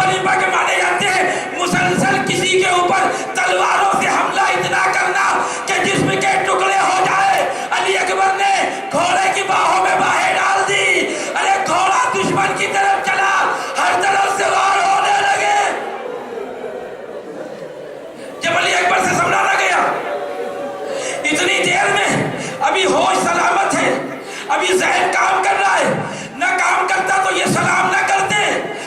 اربا کے مانے جاتے ہیں مسلسل کسی کے اوپر تلواروں سے حملہ اتنا کرنا کہ جسم کے ٹکڑے ہو جائے. علی اکبر نے گھوڑے کی باہوں میں باہیں ڈال دی. ارے گھوڑا دشمن کی طرف چلا، ہر طرف سے وار ہونے لگے. جب علی اکبر سے سنبھالا گیا اتنی دیر میں ابھی ہوش سلامت ہے، ابھی ذہن کام کر رہا ہے. نہ کام کرتا تو یہ سلام نہ کرتے.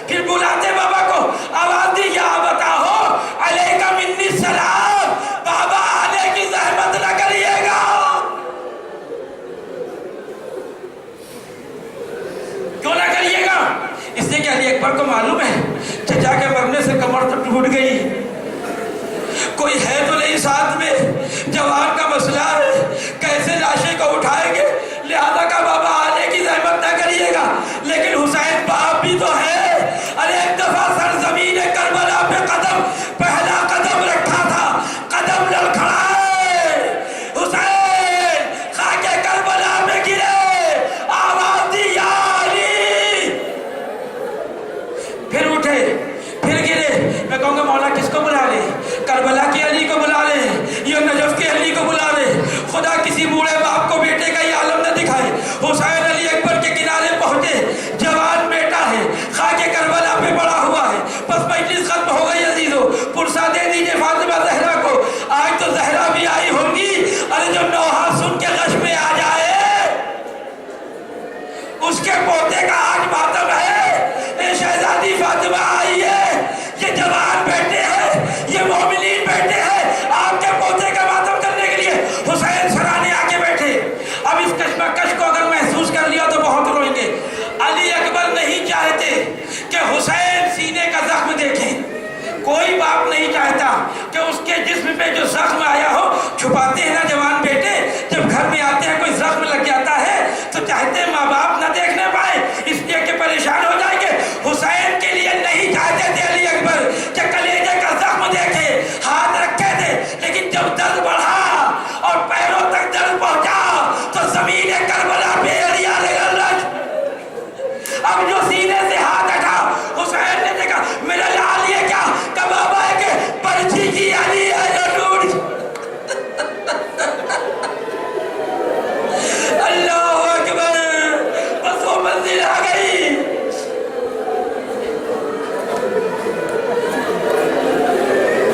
پھر بلاتے بابا کو، آواز دی یا بتاؤ علیکہ منی السلام. بابا آنے کی زحمت نہ کریے گا. کیوں نہ کریے گا؟ اس لیے کہ علی اکبر کو معلوم ہے چچا کے مرنے سے کمر تو ٹوٹ گئی، کوئی ہے تو نہیں ساتھ میں، جوان کا مسئلہ ہے، کیسے لاشے کو اٹھائیں گے. لہذا کا بابا آنے کی زحمت نہ کریے گا. لیکن حسین باپ بھی تو ہے. ارے ایک دفعہ سرزمین کربلا پہ پہلا قدم رکھا تھا، قدم لڑکھڑائے، حسین خاک کربلا میں گرے، آواز دی یا علی. پھر اٹھے، پھر گرے. میں کہوں گا مولا کس کو بلا لے؟ کربلا کی علی کو بلا لے یا نجف کی علی کو بلا لے. خدا کسی بوڑھے باپ کو بیٹے کا یہ عالم نہ دکھائے. حسین علی اکبر کے کنارے پہنچے، جوان بیٹا ہے، خاک کربلا پہ پڑا ہوا ہے. بس مجلس ختم ہو گئی عزیزو. پرسہ دے دیجئے فاطمہ زہرا کو. آج تو زہرا بھی آئی ہوں گی. ارے جو نوحہ سن کے غش میں آ جائے اس کے پوتے کا آج ماتم ہے. اے شہزادی فاطمہ آئی ہے، یہ جوان بیٹے ہیں، یہ مومنین بیٹے ہیں آپ کے پوتے کا ماتم کرنے کے لیے. حسین سرانے آ کے بیٹھے. اب اس کشمکش کو اگر محسوس کر لیا تو بہت روئیں گے. علی اکبر نہیں چاہتے کہ حسین سینے کا زخم دیکھیں. کوئی باپ نہیں چاہتا کہ اس کے جسم پہ جو زخم آیا ہو. چھپاتے ہیں نا جوان بیٹے، جب گھر میں آتے ہیں کوئی زخم لگ جاتا ہے تو چاہتے ہیں ماں باپ نہ دیکھنے پائے، اس لیے کہ پریشان ہو جائیں گے. حسین کے لیے نہیں چاہتے تھے علی اکبر کہ کلیجے کا زخم دیکھے، ہاتھ رکھے تھے. لیکن جب درد بڑھا اور پیروں تک درد پہنچا تو زمین کربلا پہ ایڑیا لگا. اب جو سینے سے ہاتھ ہٹا حسین نے دیکھا میرا لال یہ کیا کہ بابا ہے کہ پرچی کی علی ہے جو ٹوٹ. اللہ اکبر. بس وہ منزل آ گئی.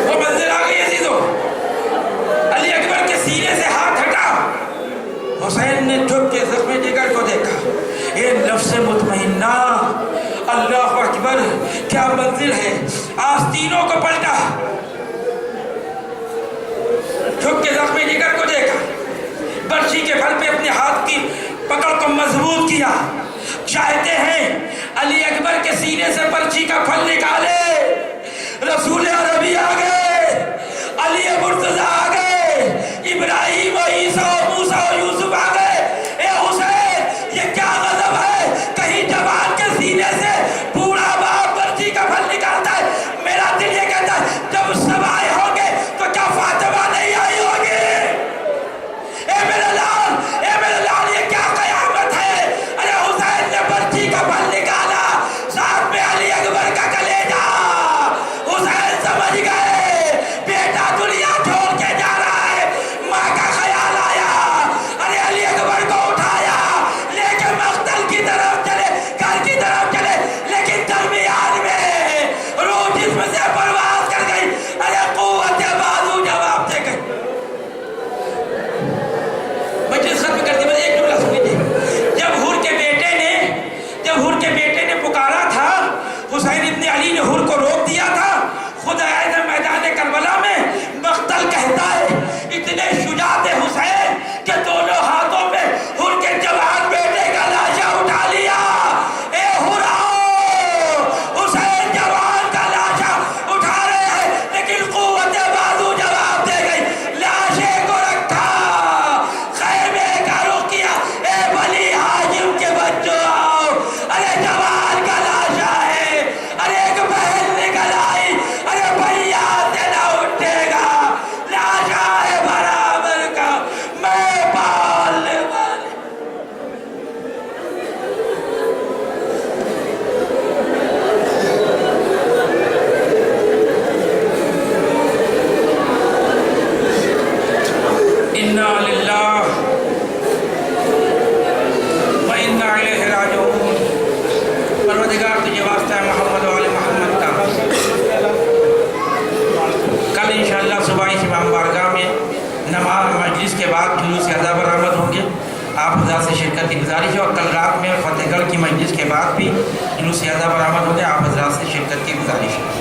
وہ منزل آ گئی عزیزو. علی اکبر کے سینے سے ہاتھ ہٹا. حسین نے جھک کے زخم جگر کو دیکھا. اے نفس مطمئنہ، اللہ اکبر کیا منزل ہے. آستینوں کو پلٹا، جھک کے زخم جگر کو دیکھا. برچی کے پھل پہ اپنے ہاتھ کی پکڑ کو مضبوط کیا. چاہتے ہیں علی اکبر کے سینے سے برچی کا پھل نکالے. رسول عربی آ گئے، علی مرتضی آ گئے، ابراہیم و عیسیٰ و موسیٰ و یوسف آ گئے. اے حسین یہ کیا غضب ہے؟ کہیں جوان کے سینے سے بوڑھا باپ برچی کا پھل نکالتا ہے. میرا دل یہ کہتا ہے جب سب آئے ہوں گے تو کیا فاطمہ نہیں آئی ہوگی؟ حضرات کی گزارش ہے، اور کل رات میں فتح گڑھ کی مجلس کے بعد بھی جلوس زیادہ برآمد ہو گیا، آپ حضرات سے شرکت کی گزارش ہے۔